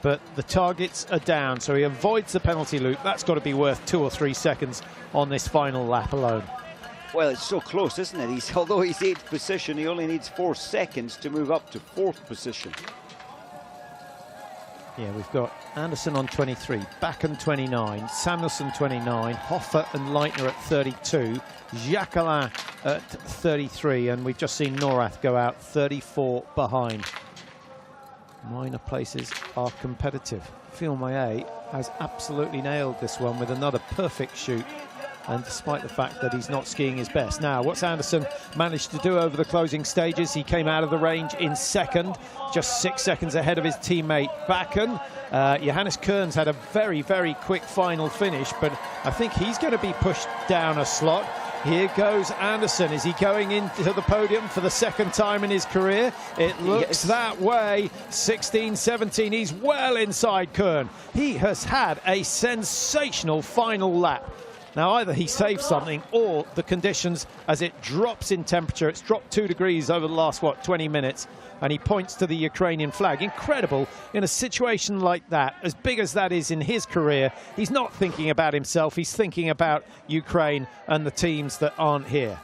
but the targets are down, so he avoids the penalty loop. That's got to be worth 2 or 3 seconds on this final lap alone. Well, it's so close, isn't it? Although he's 8th position, he only needs 4 seconds to move up to 4th position. Yeah, we've got Anderson on 23, Bakken 29, Samuelsson 29, Hoffer and Leitner at 32, Jacquelin at 33, and we've just seen Norath go out 34 behind. Minor places are competitive. Fionn Maillet has absolutely nailed this one with another perfect shoot, and despite the fact that he's not skiing his best. Now, what's Anderson managed to do over the closing stages? He came out of the range in second, just 6 seconds ahead of his teammate Bakken. Johannes Kearns had a very, very quick final finish, but I think he's going to be pushed down a slot. Here goes Anderson. Is he going into the podium for the second time in his career? It looks that way. 16, 17, he's well inside Kern. He has had a sensational final lap. Now, either he saved something or the conditions, as it drops in temperature, it's dropped 2 degrees over the last, 20 minutes, and he points to the Ukrainian flag. Incredible in a situation like that, as big as that is in his career. He's not thinking about himself, he's thinking about Ukraine and the teams that aren't here.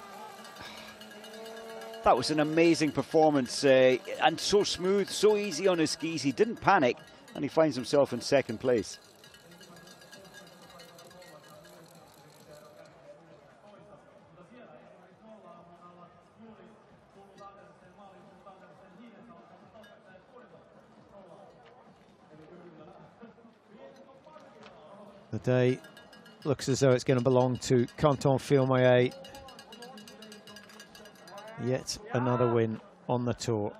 That was an amazing performance, and so smooth, so easy on his skis. He didn't panic, and he finds himself in second place. The day looks as though it's going to belong to Kontiolahti Maillet. Yet another win on the tour.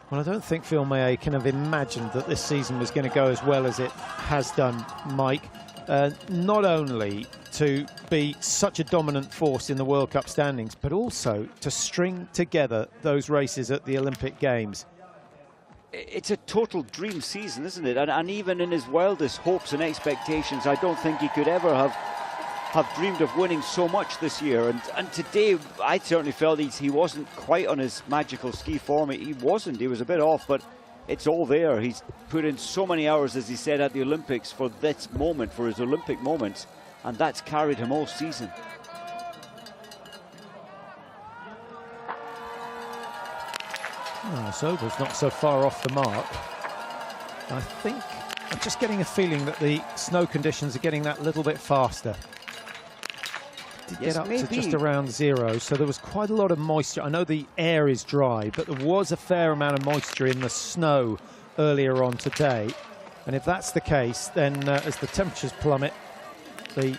Well, I don't think Fionn Maillet can have imagined that this season was going to go as well as it has done, Mike. Not only to be such a dominant force in the World Cup standings, but also to string together those races at the Olympic Games. it's a total dream season, isn't it? And even in his wildest hopes and expectations, I don't think he could ever have dreamed of winning so much this year. And today, I certainly felt he wasn't quite on his magical ski form. He wasn't. He was a bit off, but it's all there. He's put in so many hours, as he said, at the Olympics for this moment, for his Olympic moments, and that's carried him all season. Oh, Sobel's not so far off the mark. I think I'm just getting a feeling that the snow conditions are getting that little bit faster. Did get up to just around 0, so there was quite a lot of moisture. I know the air is dry, but there was a fair amount of moisture in the snow earlier on today. And if that's the case, then as the temperatures plummet, the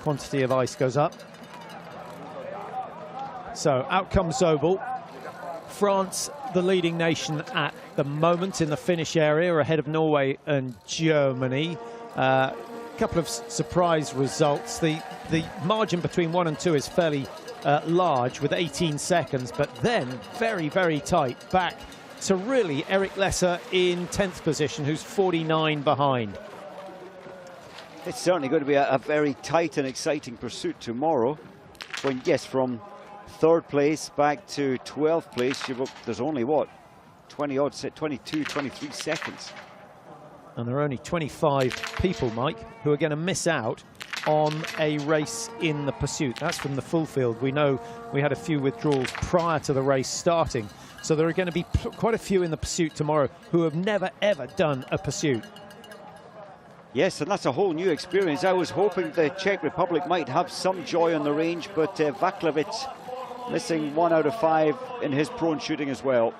quantity of ice goes up. So out comes Sobel. France, the leading nation at the moment in the Finnish area, ahead of Norway and Germany. A couple of surprise results. The margin between 1 and 2 is fairly large with 18 seconds, but then very, very tight back to really Eric Lesser in 10th position, who's 49 behind. It's certainly going to be a very tight and exciting pursuit tomorrow. When, yes, from 3rd place back to 12th place, there's only, what, 22, 23 seconds. And there are only 25 people, Mike, who are going to miss out on a race in the pursuit. That's from the full field. We know we had a few withdrawals prior to the race starting. So there are going to be quite a few in the pursuit tomorrow who have never, ever done a pursuit. Yes, and that's a whole new experience. I was hoping the Czech Republic might have some joy on the range, but Vaclavic missing 1 out of 5 in his prone shooting as well.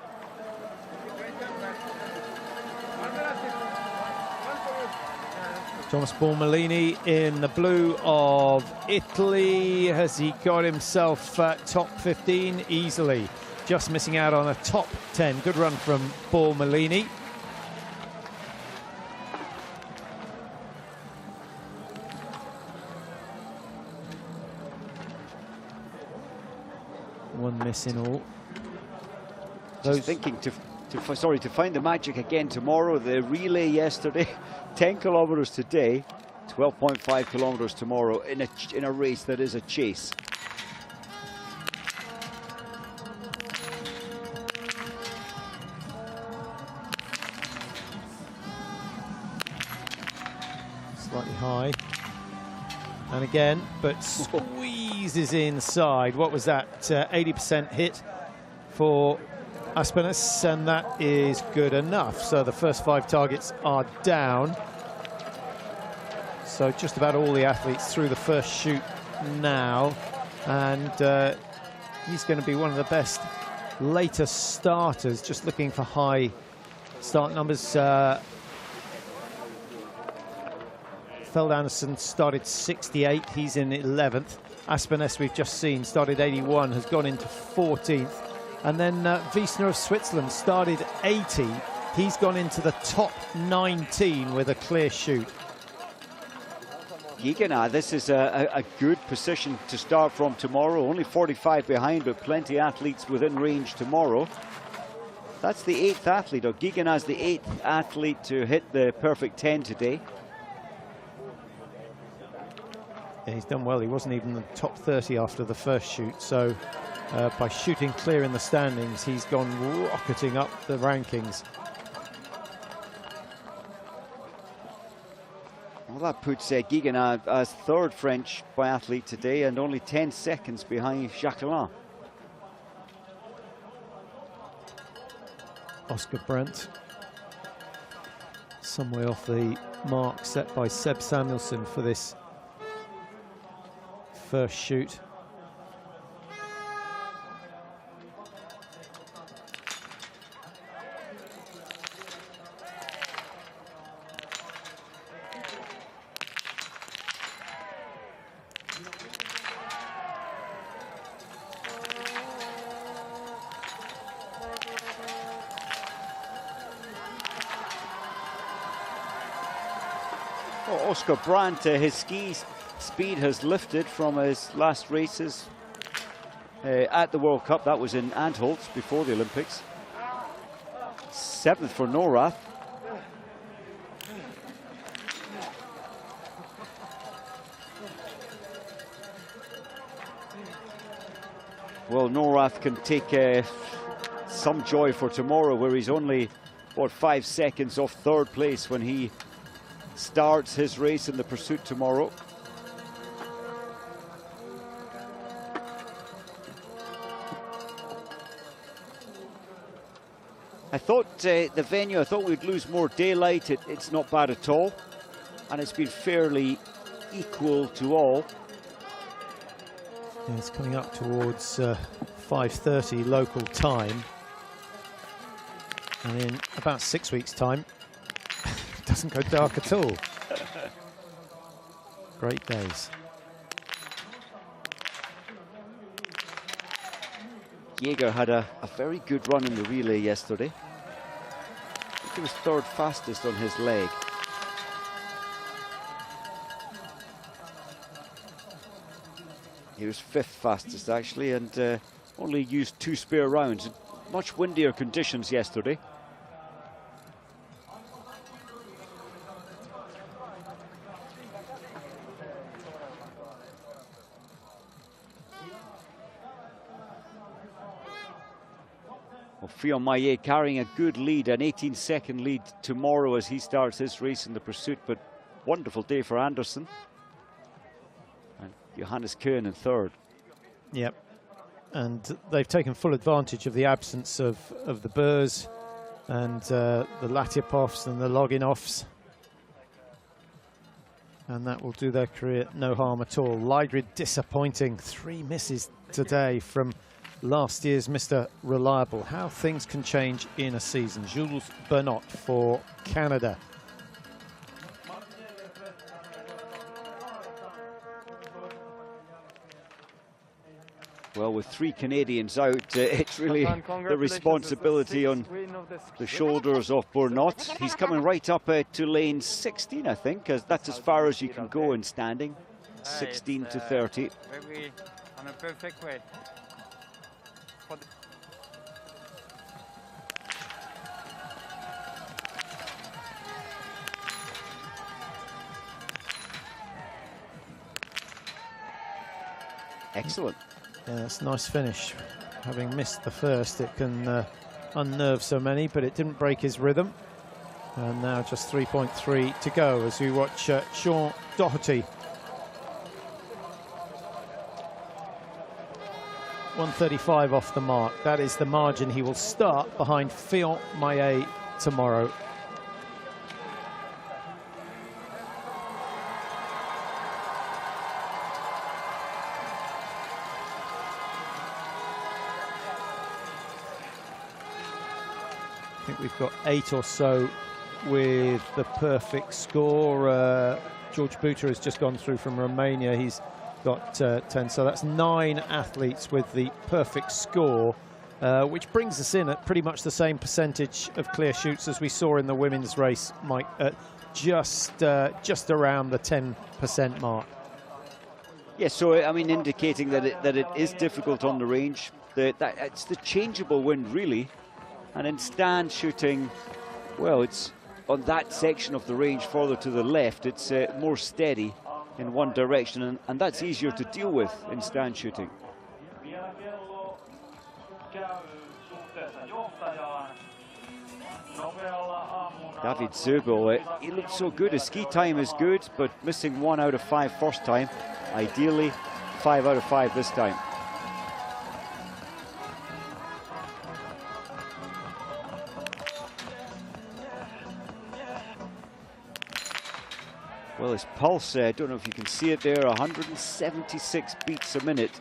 Thomas Bormolini in the blue of Italy. Has he got himself top 15? Easily. Just missing out on a top 10. Good run from Bormolini. One miss in all. Just thinking to find the magic again tomorrow. The relay yesterday, 10 kilometers today, 12.5 kilometers tomorrow in a race that is a chase. Slightly high. And again, but squeezes inside. What was that? 80% hit for Aspenes, and that is good enough. So the first 5 targets are down. So just about all the athletes through the first shoot now. And he's going to be one of the best later starters, just looking for high start numbers. Feld Anderson started 68, he's in 11th. Aspenes, we've just seen, started 81, has gone into 14th. And then Wiesner of Switzerland started 80, he's gone into the top 19 with a clear shoot. Giegana, this is a good position to start from tomorrow. Only 45 behind, but plenty of athletes within range tomorrow. That's the 8th athlete, or Giegana's the 8th athlete to hit the perfect 10 today. Yeah, he's done well. He wasn't even in the top 30 after the first shoot. So by shooting clear in the standings, he's gone rocketing up the rankings. Well, that puts Giegana as 3rd French biathlete today and only 10 seconds behind Jacquelin. Oscar Brandt, some way off the mark set by Seb Samuelson for this first shoot. Oscar Brandt, his ski speed has lifted from his last races at the World Cup. That was in Antholz before the Olympics. 7th for Norath. Well, Norath can take some joy for tomorrow, where he's only, what, 5 seconds off 3rd place when he starts his race in the pursuit tomorrow. I thought the venue, I thought we'd lose more daylight. It's not bad at all, and it's been fairly equal to all. Yeah, it's coming up towards 5:30 local time, and in about 6 weeks' time, it doesn't go dark at all. Great days. Jaeger had a very good run in the relay yesterday. I think he was 3rd fastest on his leg. He was 5th fastest actually, and only used 2 spare rounds. Much windier conditions yesterday. Well, Fionn Maillet carrying a good lead, an 18-second lead tomorrow as he starts his race in the pursuit, but wonderful day for Anderson. And Johannes Koen in 3rd. Yep, and they've taken full advantage of the absence of the Burrs and the Latiapovs and the Loginoffs, and that will do their career no harm at all. Lygrid disappointing, 3 misses today from last year's Mr. Reliable. How things can change in a season. Jules Bernot for Canada. Well, with 3 Canadians out, it's really the responsibility on the shoulders of Bernot. He's coming right up to lane 16, I think, as that's as far as you can go in standing. 16 to 30. Maybe on a perfect way. Excellent. Yeah, that's a nice finish. Having missed the first, it can unnerve so many, but it didn't break his rhythm. And now just 3.3 to go as we watch Sean Doherty. 135 off the mark. That is the margin he will start behind Fionn Maillet tomorrow. I think we've got 8 or so with the perfect score. George Buta has just gone through from Romania. He's got 10, so that's 9 athletes with the perfect score, which brings us in at pretty much the same percentage of clear shoots as we saw in the women's race, Mike, at just around the 10% mark. Yeah, so I mean, indicating that it is difficult on the range. It's the changeable wind, really. And in stand shooting, well, it's on that section of the range further to the left, it's more steady in one direction, and that's easier to deal with in stand shooting. David Zöbel, he looked so good. His ski time is good, but missing 1 out of 5 first time. Ideally, 5 out of 5 this time. Well, his pulse, I don't know if you can see it there, 176 beats a minute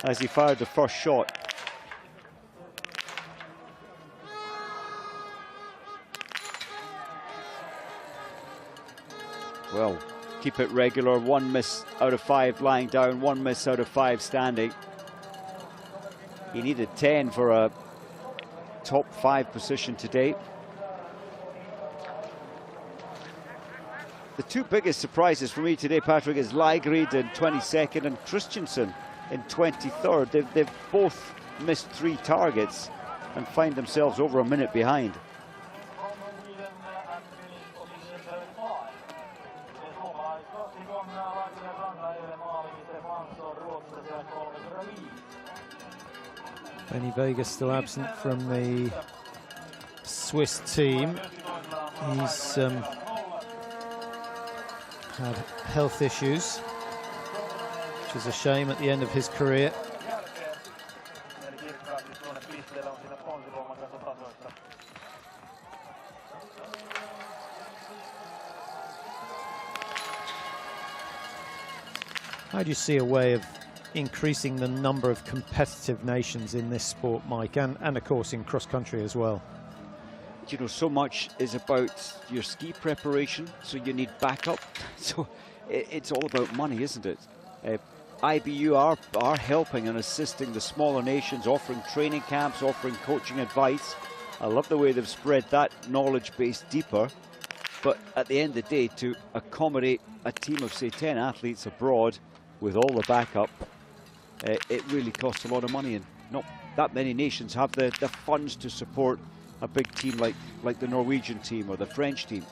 as he fired the first shot. Well, keep it regular, 1 miss out of 5 lying down, 1 miss out of 5 standing. He needed 10 for a top 5 position today. The 2 biggest surprises for me today, Patrick, is Lygrid in 22nd and Christensen in 23rd. They've both missed 3 targets and find themselves over a minute behind. Benny Vegas still absent from the Swiss team. He's had health issues, which is a shame at the end of his career. How do you see a way of increasing the number of competitive nations in this sport, Mike, and of course in cross-country as well? You know, so much is about your ski preparation, so you need backup. So it's all about money, isn't it? IBU are helping and assisting the smaller nations, offering training camps, offering coaching advice. I love the way they've spread that knowledge base deeper. But at the end of the day, to accommodate a team of, say, 10 athletes abroad with all the backup, it really costs a lot of money, and not that many nations have the funds to support a big team like the Norwegian team or the French team.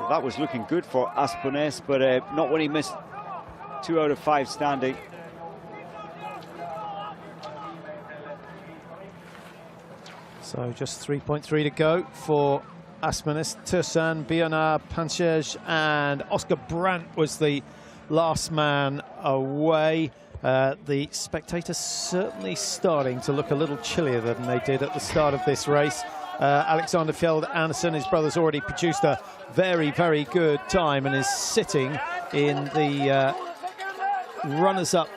Well, that was looking good for Aspenes, but not when he missed 2 out of 5 standing. So just 3.3 to go for Aspenes, Tursan, Bionard, Panchej, and Oscar Brandt was the last man away. The spectators certainly starting to look a little chillier than they did at the start of this race. Alexander Fjeld Andersen, his brother's already produced a very, very good time and is sitting in the runners-up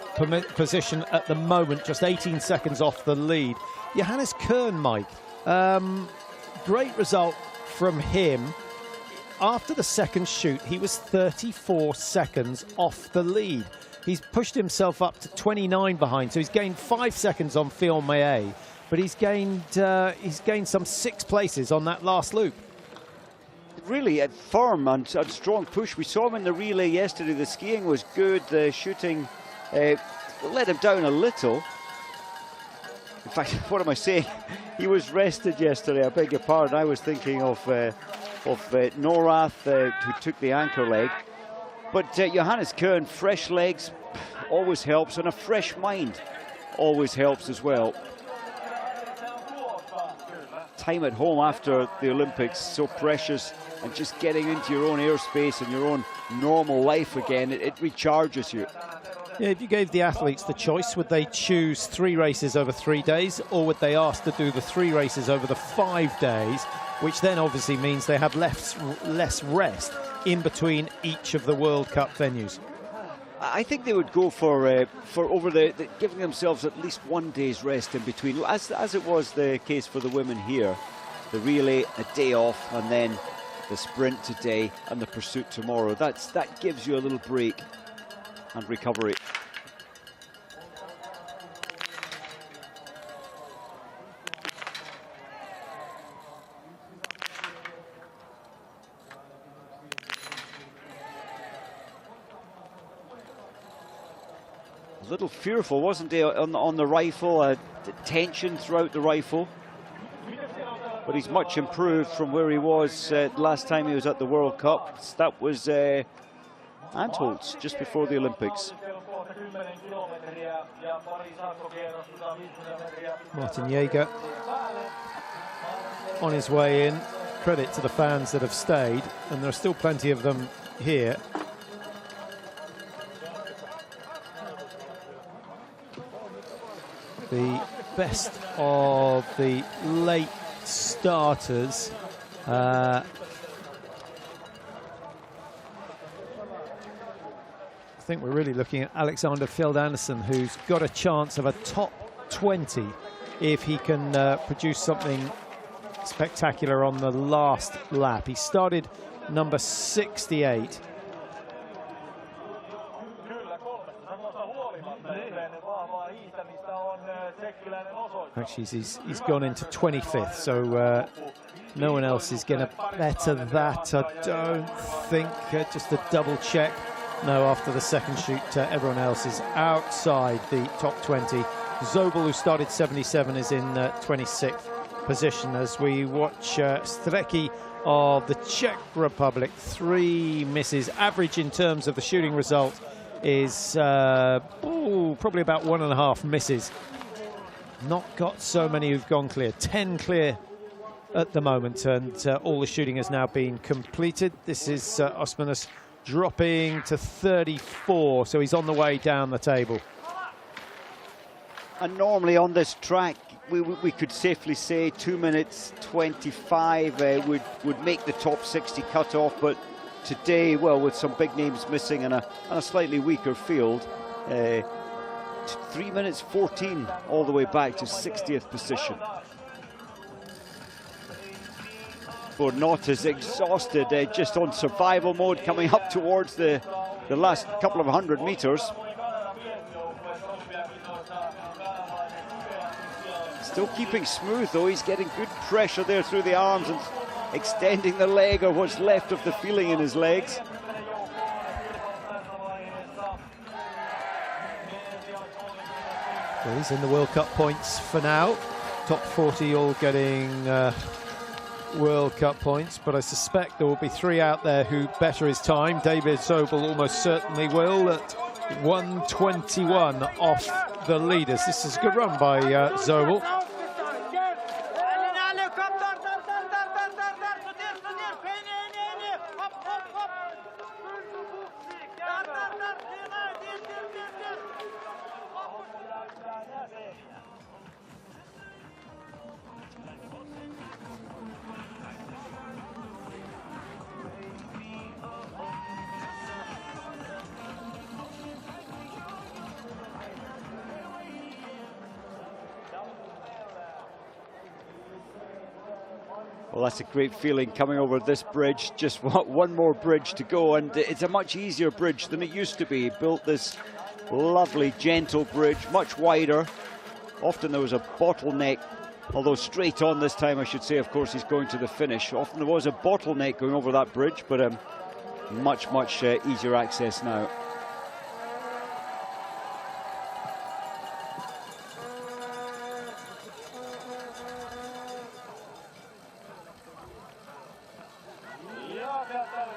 position at the moment, just 18 seconds off the lead. Johannes Kern, Mike, great result from him. After the second shoot, he was 34 seconds off the lead. He's pushed himself up to 29 behind, so he's gained 5 seconds on Fion-Maillet, but he's gained some 6 places on that last loop. Really a firm and strong push. We saw him in the relay yesterday. The skiing was good. The shooting let him down a little. In fact, what am I saying? He was rested yesterday. I beg your pardon. I was thinking of Norath, who took the anchor leg. But Johannes Kern, fresh legs always helps, and a fresh mind always helps as well. Time at home after the Olympics, so precious, and just getting into your own airspace and your own normal life again, it recharges you. Yeah, if you gave the athletes the choice, would they choose 3 races over 3 days, or would they ask to do the 3 races over the 5 days, which then obviously means they have less rest in between each of the World Cup venues? I think they would go for giving themselves at least 1 day's rest in between, as it was the case for the women here. The relay, a day off, and then the sprint today and the pursuit tomorrow. That gives you a little break and recovery. A little fearful, wasn't he, on the rifle? Tension throughout the rifle. But he's much improved from where he was last time he was at the World Cup. That was Antholz just before the Olympics. Martin Jaeger on his way in. Credit to the fans that have stayed, and there are still plenty of them here. The best of the late starters. I think we're really looking at Alexander Fjeld Andersen, who's got a chance of a top 20 if he can produce something spectacular on the last lap. He started number 68. Actually, he's gone into 25th, so no one else is going to better that, I don't think. Just a double check. No, after the second shoot, everyone else is outside the top 20. Zobel, who started 77, is in 26th. position as we watch Strecki of the Czech Republic. 3 misses. Average in terms of the shooting result is probably about 1.5 misses. Not got so many who've gone clear. 10 clear at the moment, and all the shooting has now been completed. This is Osmanis dropping to 34, so he's on the way down the table. And normally on this track, we could safely say 2 minutes 25 would make the top 60 cut-off, but today, well, with some big names missing and a slightly weaker field, 3 minutes 14 all the way back to 60th position. Not as exhausted, just on survival mode, coming up towards the last couple of 100 meters. Still keeping smooth though, he's getting good pressure there through the arms and extending the leg, or what's left of the feeling in his legs. Well, he's in the World Cup points for now. Top 40 all getting World Cup points, but I suspect there will be 3 out there who better his time. David Zobel almost certainly will at 1:21 off the leaders. This is a good run by Zobel. Well, that's a great feeling coming over this bridge. Just one more bridge to go, and it's a much easier bridge than it used to be. Built this lovely, gentle bridge, much wider. Often there was a bottleneck, although straight on this time, I should say, of course, he's going to the finish. Often there was a bottleneck going over that bridge, but much easier access now.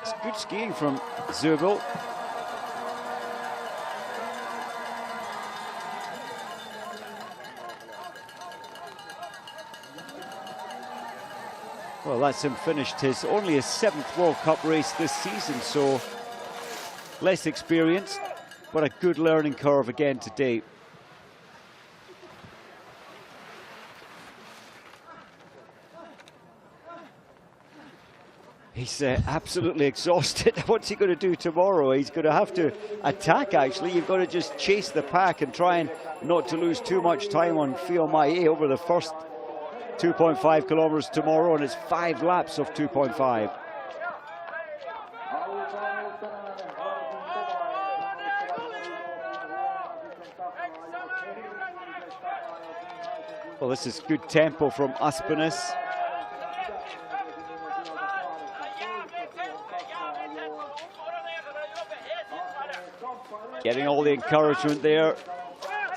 It's good skiing from Zobel. Well, that's him finished only his 7th World Cup race this season, so less experienced, but a good learning curve again today. He's absolutely exhausted. What's he going to do tomorrow? He's going to have to attack, actually. You've got to just chase the pack and try and not to lose too much time on Fiumae over the first 2.5 kilometers tomorrow, and it's 5 laps of 2.5. Well, this is good tempo from Aspenes. Getting all the encouragement there.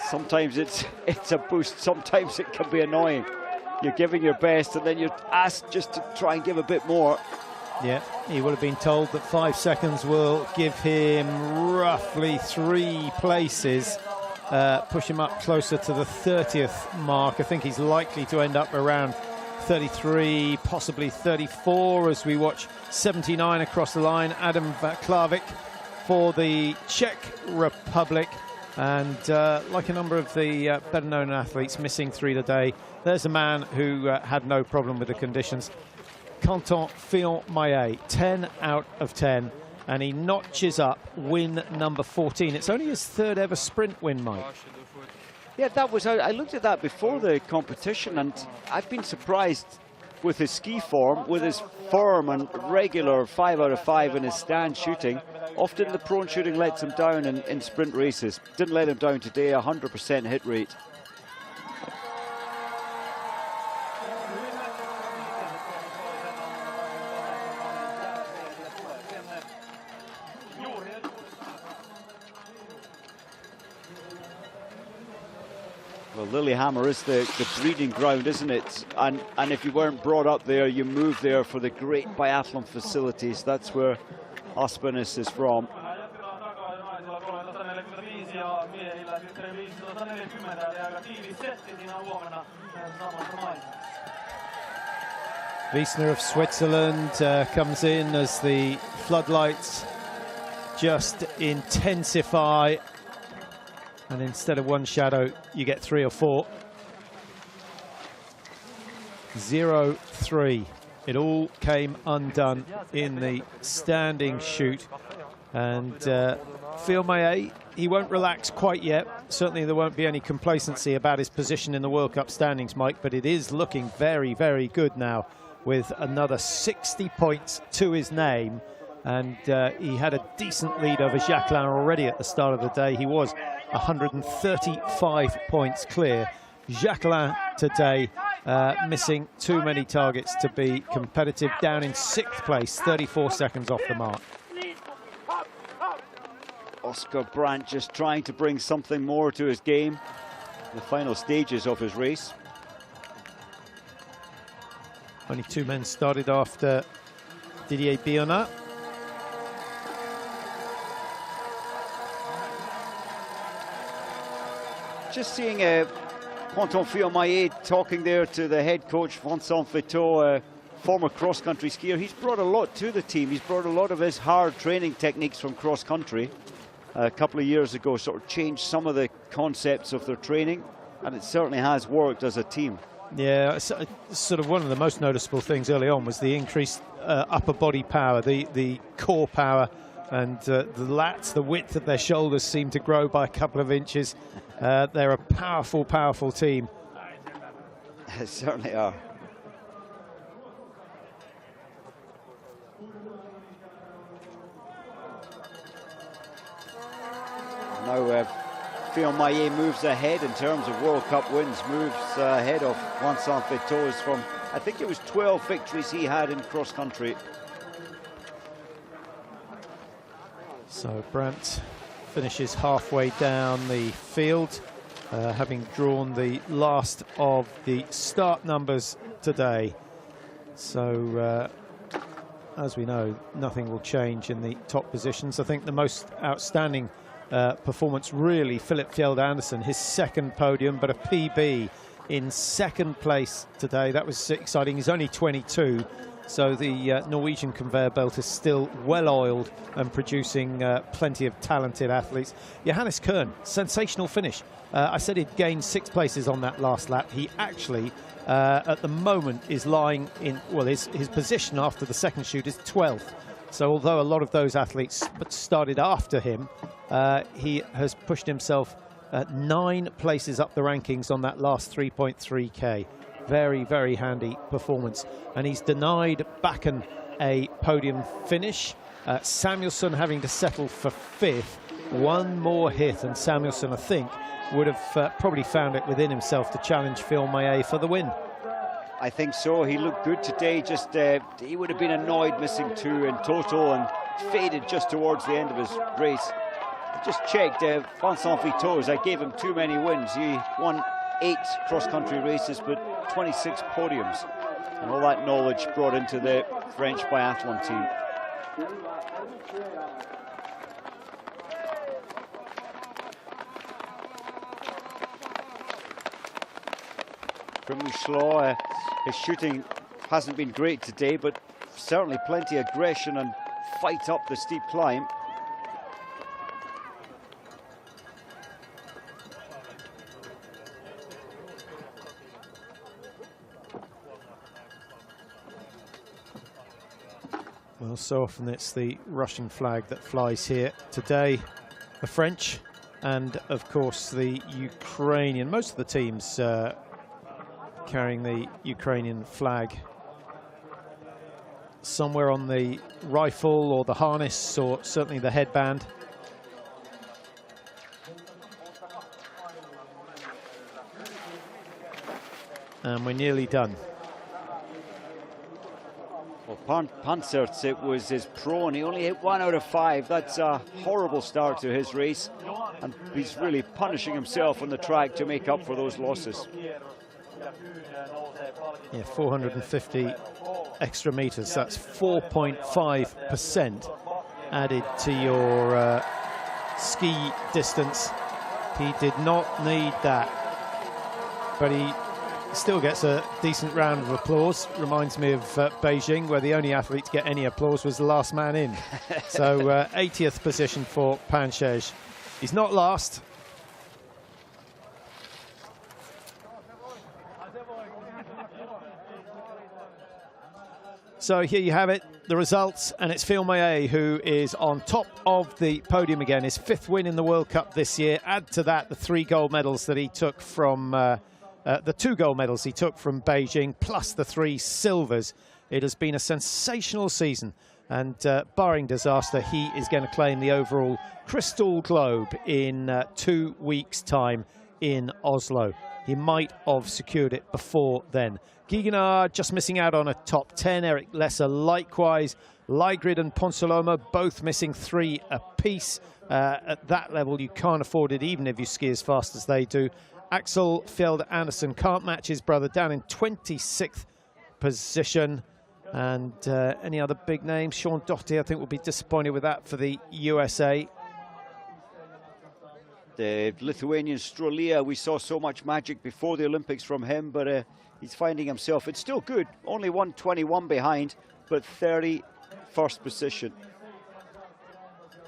Sometimes it's a boost, sometimes it can be annoying. You're giving your best and then you're asked just to try and give a bit more. Yeah, he would have been told that 5 seconds will give him roughly 3 places, push him up closer to the 30th mark. I think he's likely to end up around 33, possibly 34, as we watch 79 across the line. Adam Klavik for the Czech Republic, and like a number of the better known athletes, missing 3 today. There's a man who had no problem with the conditions. Kontiolahti, 10 out of 10, and he notches up win number 14. It's only his 3rd ever sprint win, Mike. Yeah, that was, I looked at that before the competition, and I've been surprised with his ski form, with his firm and regular 5 out of 5 in his stand shooting. Often the prone shooting lets him down in sprint races. Didn't let him down today, 100% hit rate. Well, Well, Lillehammer is the breeding ground, isn't it? And if you weren't brought up there, you move there for the great biathlon facilities. That's where Aspenes is from. Wiesner of Switzerland comes in as the floodlights just intensify, and instead of one shadow you get 3 or 4. 0-3. It all came undone in the standing shoot, and Fielmayer, he won't relax quite yet. Certainly there won't be any complacency about his position in the World Cup standings, Mike, but it is looking very, very good now, with another 60 points to his name. And he had a decent lead over Jacquelin already at the start of the day. He was 135 points clear. Jacquelin today missing too many targets to be competitive, down in 6th place, 34 seconds off the mark. Oscar Brandt just trying to bring something more to his game in the final stages of his race. Only 2 men started after Didier Bionat. Just seeing Quentin Fielmayer talking there to the head coach, Vincent Feteau, former cross-country skier. He's brought a lot to the team. He's brought a lot of his hard training techniques from cross-country. A couple of years ago, sort of changed some of the concepts of their training, and it certainly has worked as a team. Yeah, sort of one of the most noticeable things early on was the increased upper body power, the core power, and the lats, the width of their shoulders seem to grow by a couple of inches. They're a powerful, powerful team. They certainly are. Now Fielmayer moves ahead in terms of World Cup wins, moves ahead of Vincent Feteau's from, I think it was 12 victories he had in cross-country. So Brandt finishes halfway down the field, having drawn the last of the start numbers today. So as we know, nothing will change in the top positions. I think the most outstanding performance really, Philip Fjeld Andersen, his 2nd podium, but a PB in 2nd place today. That was exciting. He's only 22, so the Norwegian conveyor belt is still well oiled and producing plenty of talented athletes. Johannes Kern, sensational finish. I said he'd gained 6 places on that last lap. He actually at the moment is lying in, well, his position after the 2nd shoot is 12th. So although a lot of those athletes started after him, he has pushed himself 9 places up the rankings on that last 3.3K. Very, very handy performance. And he's denied Bakken a podium finish. Samuelsson having to settle for 5th. One more hit and Samuelsson, I think, would have probably found it within himself to challenge Fielmayer for the win. I think so. He looked good today. Just he would have been annoyed missing 2 in total and faded just towards the end of his race. I just checked Vincent Feteau's. I gave him too many wins. He won 8 cross-country races, but 26 podiums, and all that knowledge brought into the French biathlon team. From Mouchelot, his shooting hasn't been great today, but certainly plenty of aggression and fight up the steep climb. Well, so often it's the Russian flag that flies here. Today, the French and, of course, the Ukrainian. Most of the teams carrying the Ukrainian flag somewhere on the rifle or the harness, or certainly the headband. And we're nearly done. Well, Panzerts, it was his pro, and he only hit 1 out of 5. That's a horrible start to his race, and he's really punishing himself on the track to make up for those losses. Yeah, 450 extra meters. That's 4.5% added to your ski distance. He did not need that, but he still gets a decent round of applause. Reminds me of Beijing, where the only athlete to get any applause was the last man in. So 80th position for Panzerts. He's not last. So here you have it, the results, and it's Phil Maillet who is on top of the podium again. His 5th win in the World Cup this year. Add to that the 3 gold medals that he took from the 2 gold medals he took from Beijing, plus the 3 silvers. It has been a sensational season, and barring disaster, he is going to claim the overall Crystal Globe in 2 weeks' time in Oslo. He might have secured it before then. Gigenard just missing out on a top 10. Eric Lesser likewise. Ligrid and Ponsaloma both missing 3 apiece. At that level, you can't afford it, even if you ski as fast as they do. Axel Fjeld Andersen can't match his brother, down in 26th position. And any other big names? Sean Doherty, I think, will be disappointed with that for the USA. The Lithuanian Strolia, we saw so much magic before the Olympics from him, but he's finding himself. It's still good, only 121 behind, but 31st position.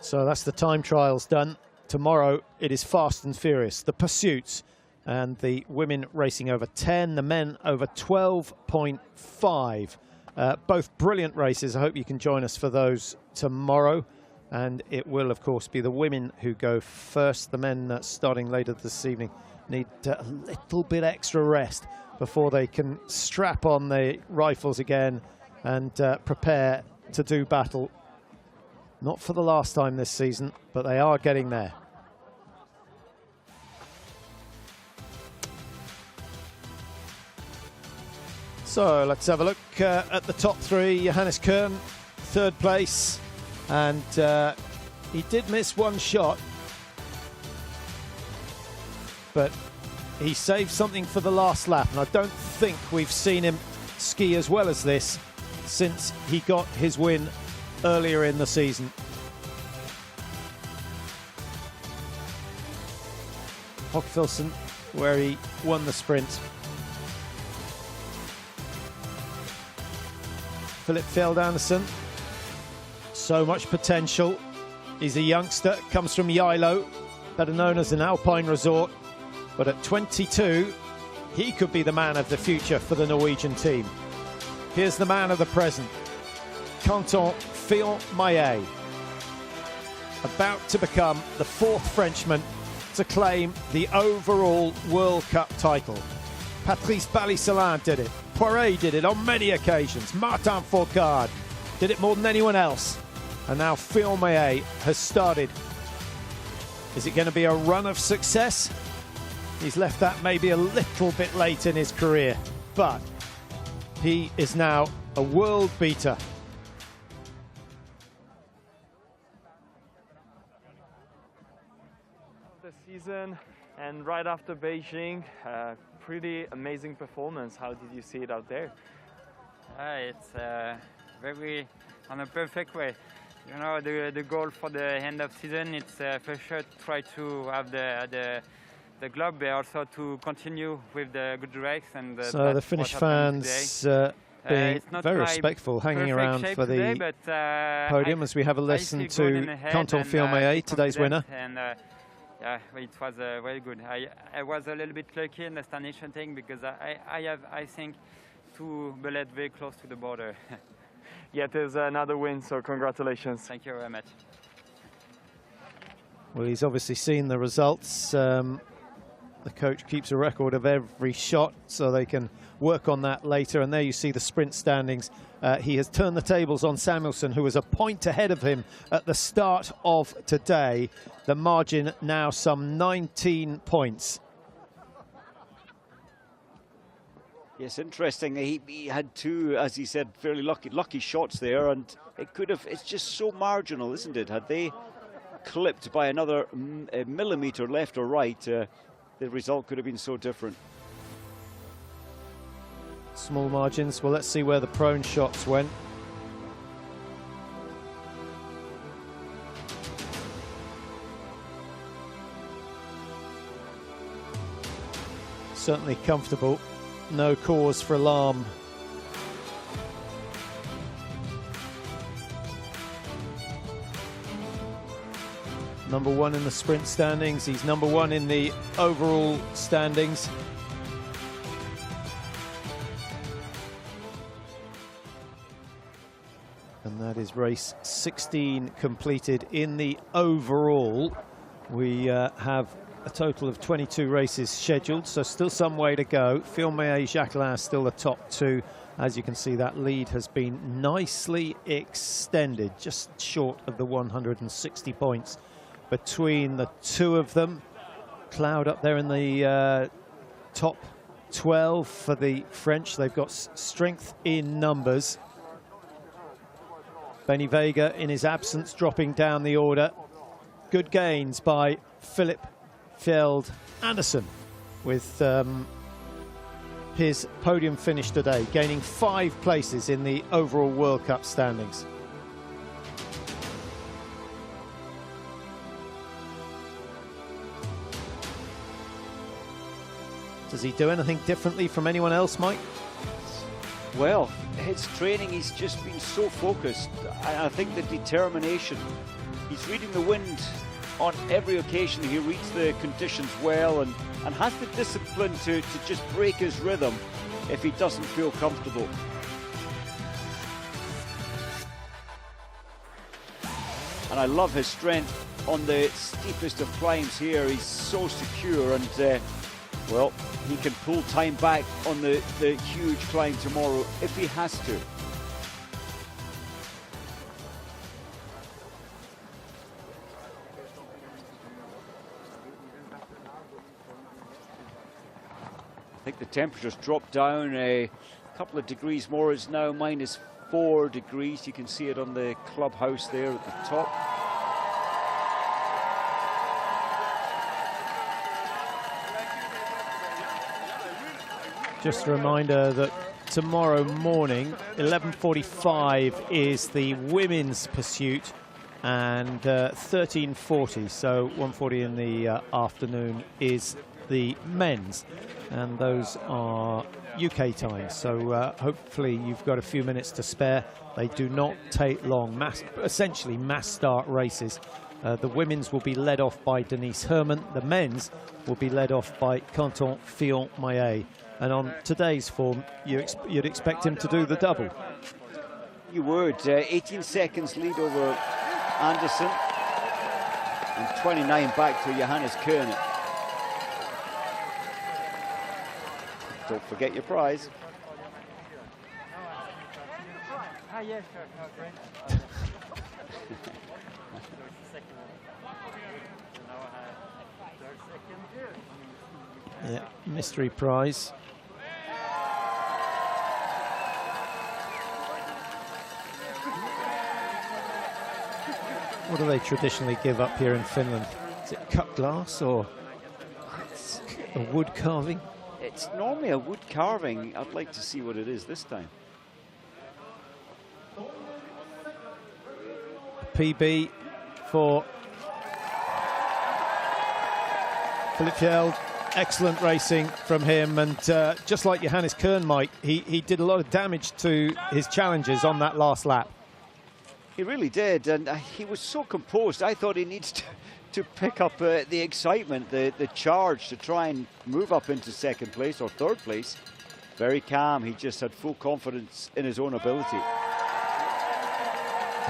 So that's the time trials done. Tomorrow it is fast and furious. The pursuits, and the women racing over 10, the men over 12.5. Both brilliant races. I hope you can join us for those tomorrow. And it will, of course, be the women who go first. The men starting later this evening need a little bit extra rest before they can strap on the rifles again and prepare to do battle. Not for the last time this season, but they are getting there. So let's have a look at the top 3. Johannes Kern, 3rd place. And he did miss 1 shot, but he saved something for the last lap, and I don't think we've seen him ski as well as this since he got his win earlier in the season. Hockfilson, where he won the sprint. Philip Fjeld Andersen. So much potential. He's a youngster, comes from Geilo, better known as an alpine resort. But at 22, he could be the man of the future for the Norwegian team. Here's the man of the present, Phil Maillet, about to become the 4th Frenchman to claim the overall World Cup title. Patrice Ballysalin did it. Poiré did it on many occasions. Martin Fourcade did it more than anyone else. And now Phil Maillet has started. Is it going to be a run of success? He's left that maybe a little bit late in his career, but he is now a world beater. The season, and right after Beijing, pretty amazing performance. How did you see it out there? It's very on a perfect way. You know, the goal for the end of season, it's for sure to try to have the globe, but also to continue with the good race. And so the Finnish fans being very respectful, hanging around for the podium as we have a listen to Phil Maillet, today's winner. And yeah, it was very good. I was a little bit lucky in the destination thing because I think 2 bullets very close to the border. Yeah, there's another win, so congratulations. Thank you very much. Well, he's obviously seen the results. The coach keeps a record of every shot, so they can work on that later. And there you see the sprint standings. He has turned the tables on Samuelson, who was a point ahead of him at the start of today. The margin now some 19 points. Yes, interesting. He had two, as he said, fairly lucky shots there, and it could have. It's just so marginal, isn't it? Had they clipped by another millimetre left or right, the result could have been so different. Small margins. Well, let's see where the prone shots went. Certainly comfortable. No cause for alarm. Number one in the sprint standings. He's number one in the overall standings. And that is race 16 completed in the overall. We have a total of 22 races scheduled, so still some way to go. Filmé, Jacquelin still the top two. As you can see, that lead has been nicely extended, just short of the 160 points between the two of them. Cloud up there in the top 12 for the French. They've got strength in numbers. Benny Vega, in his absence, dropping down the order. Good gains by Philip Fjeld Andersen with his podium finish today, gaining 5 places in the overall World Cup standings. Does he do anything differently from anyone else, Mike? Well, his training, he's just been so focused. I think the determination, he's reading the wind on every occasion. He reads the conditions well and has the discipline to just break his rhythm if he doesn't feel comfortable. And I love his strength on the steepest of climbs here. He's so secure, and well, he can pull time back on the huge climb tomorrow if he has to. I think the temperature's dropped down a couple of degrees more. It's now -4 degrees. You can see it on the clubhouse there at the top. Just a reminder that tomorrow morning, 11:45 is the women's pursuit, and 13:40, so 1:40 in the afternoon, is the men's. And those are UK times, so hopefully you've got a few minutes to spare. They do not take long, essentially mass start races. The women's will be led off by Denise Herman. The men's will be led off by Kontiolahti. And on today's form, you'd expect him to do the double. You would. 18 seconds lead over Andersen, and 29 back to Johannes Koen. Don't forget your prize. Yeah, mystery prize. What do they traditionally give up here in Finland? Is it cut glass or a wood carving? It's normally a wood carving. I'd like to see what it is this time. PB for Philip Fjeld. Excellent racing from him, and just like Johannes Koen, Mike, he did a lot of damage to his challengers on that last lap. He really did, and he was so composed. I thought he needs to pick up the excitement, the charge to try and move up into second place or third place. Very calm. He just had full confidence in his own ability.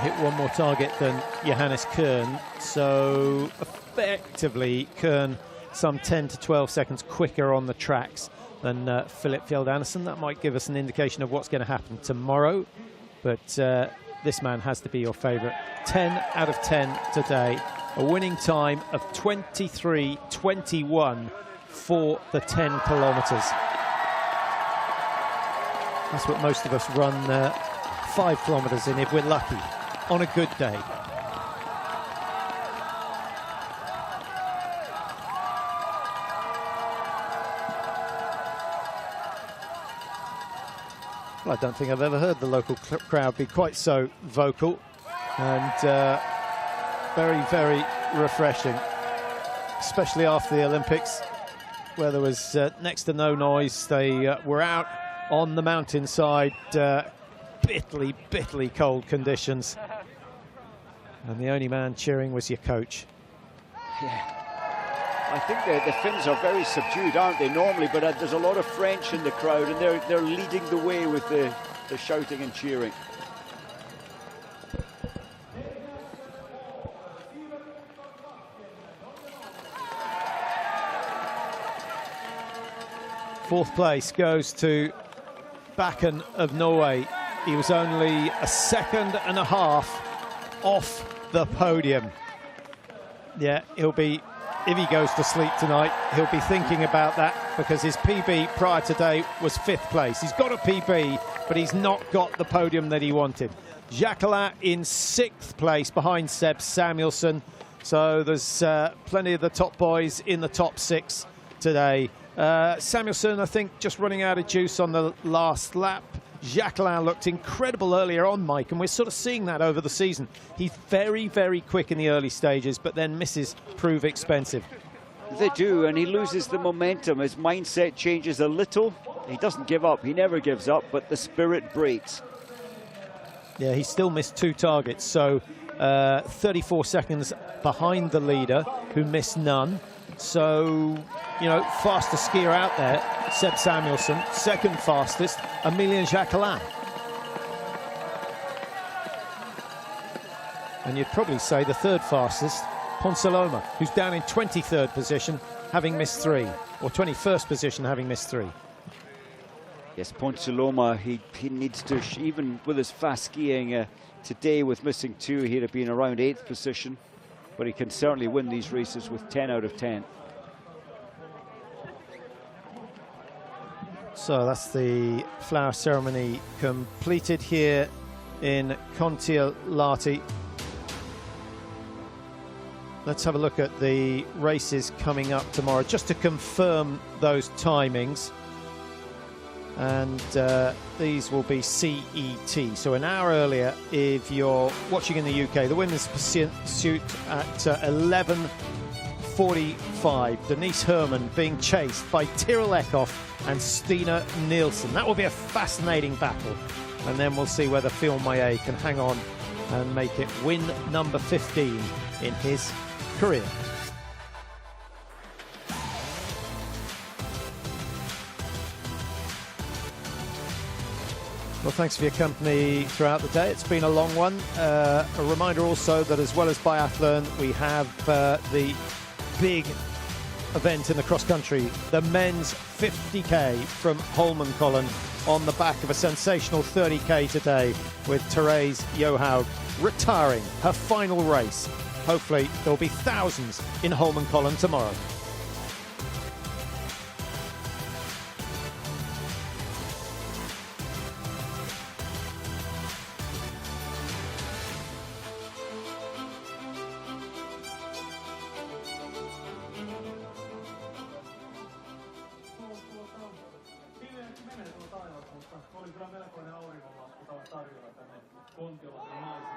Hit one more target than Johannes Koen, so effectively Koen some 10 to 12 seconds quicker on the tracks than Philip Fjeld Andersen. That might give us an indication of what's going to happen tomorrow, but this man has to be your favourite. 10 out of 10 today. A winning time of 23:21 for the 10 kilometres. That's what most of us run 5 kilometres in if we're lucky, on a good day. Well, I don't think I've ever heard the local crowd be quite so vocal, and very, very refreshing, especially after the Olympics, where there was next to no noise. They were out on the mountainside, bitterly, bitterly cold conditions, and the only man cheering was your coach. Yeah. I think the Finns are very subdued, aren't they, normally, but there's a lot of French in the crowd, and they're leading the way with the shouting and cheering. Fourth place goes to Bakken of Norway. He was only a second and a half off the podium. Yeah, he'll be, if he goes to sleep tonight, he'll be thinking about that, because his PB prior today was 5th place. He's got a PB, but he's not got the podium that he wanted. Jacquelin in 6th place behind Seb Samuelsson. So there's plenty of the top boys in the top 6 today. Samuelsson, I think, just running out of juice on the last lap. Jacquelin looked incredible earlier on, Mike, and we're sort of seeing that over the season. He's very, very quick in the early stages, but then misses prove expensive. They do, and he loses the momentum. His mindset changes a little. He doesn't give up. He never gives up, but the spirit breaks. Yeah, he still missed 2 targets, so 34 seconds behind the leader, who missed none. So, you know, faster skier out there, Seb Samuelsson. Second fastest, Emilien Jacquelin. And you'd probably say the third fastest, Kontiolahti, who's down in 23rd position, having missed 3, or 21st position, having missed 3. Yes, Kontiolahti, he needs to, even with his fast skiing today with missing 2, he'd have been around 8th position. But he can certainly win these races with 10 out of 10. So that's the flower ceremony completed here in Kontiolahti. Let's have a look at the races coming up tomorrow, just to confirm those timings. And these will be CET, so an hour earlier if you're watching in the UK. The women's pursuit at 11:45. Denise Herman being chased by Tyrrell Eckhoff and Stina Nielsen. That will be a fascinating battle, and then we'll see whether Phil Maillet can hang on and make it win number 15 in his career. Well, thanks for your company throughout the day. It's been a long one. A reminder also that as well as biathlon, we have the big event in the cross-country, the men's 50k from Holmenkollen, on the back of a sensational 30k today, with Therese Johaug retiring her final race. Hopefully there'll be thousands in Holmenkollen tomorrow. Oli kyllä melkoinen auringonlasku tarjolla tänne Kontiolahden naisille.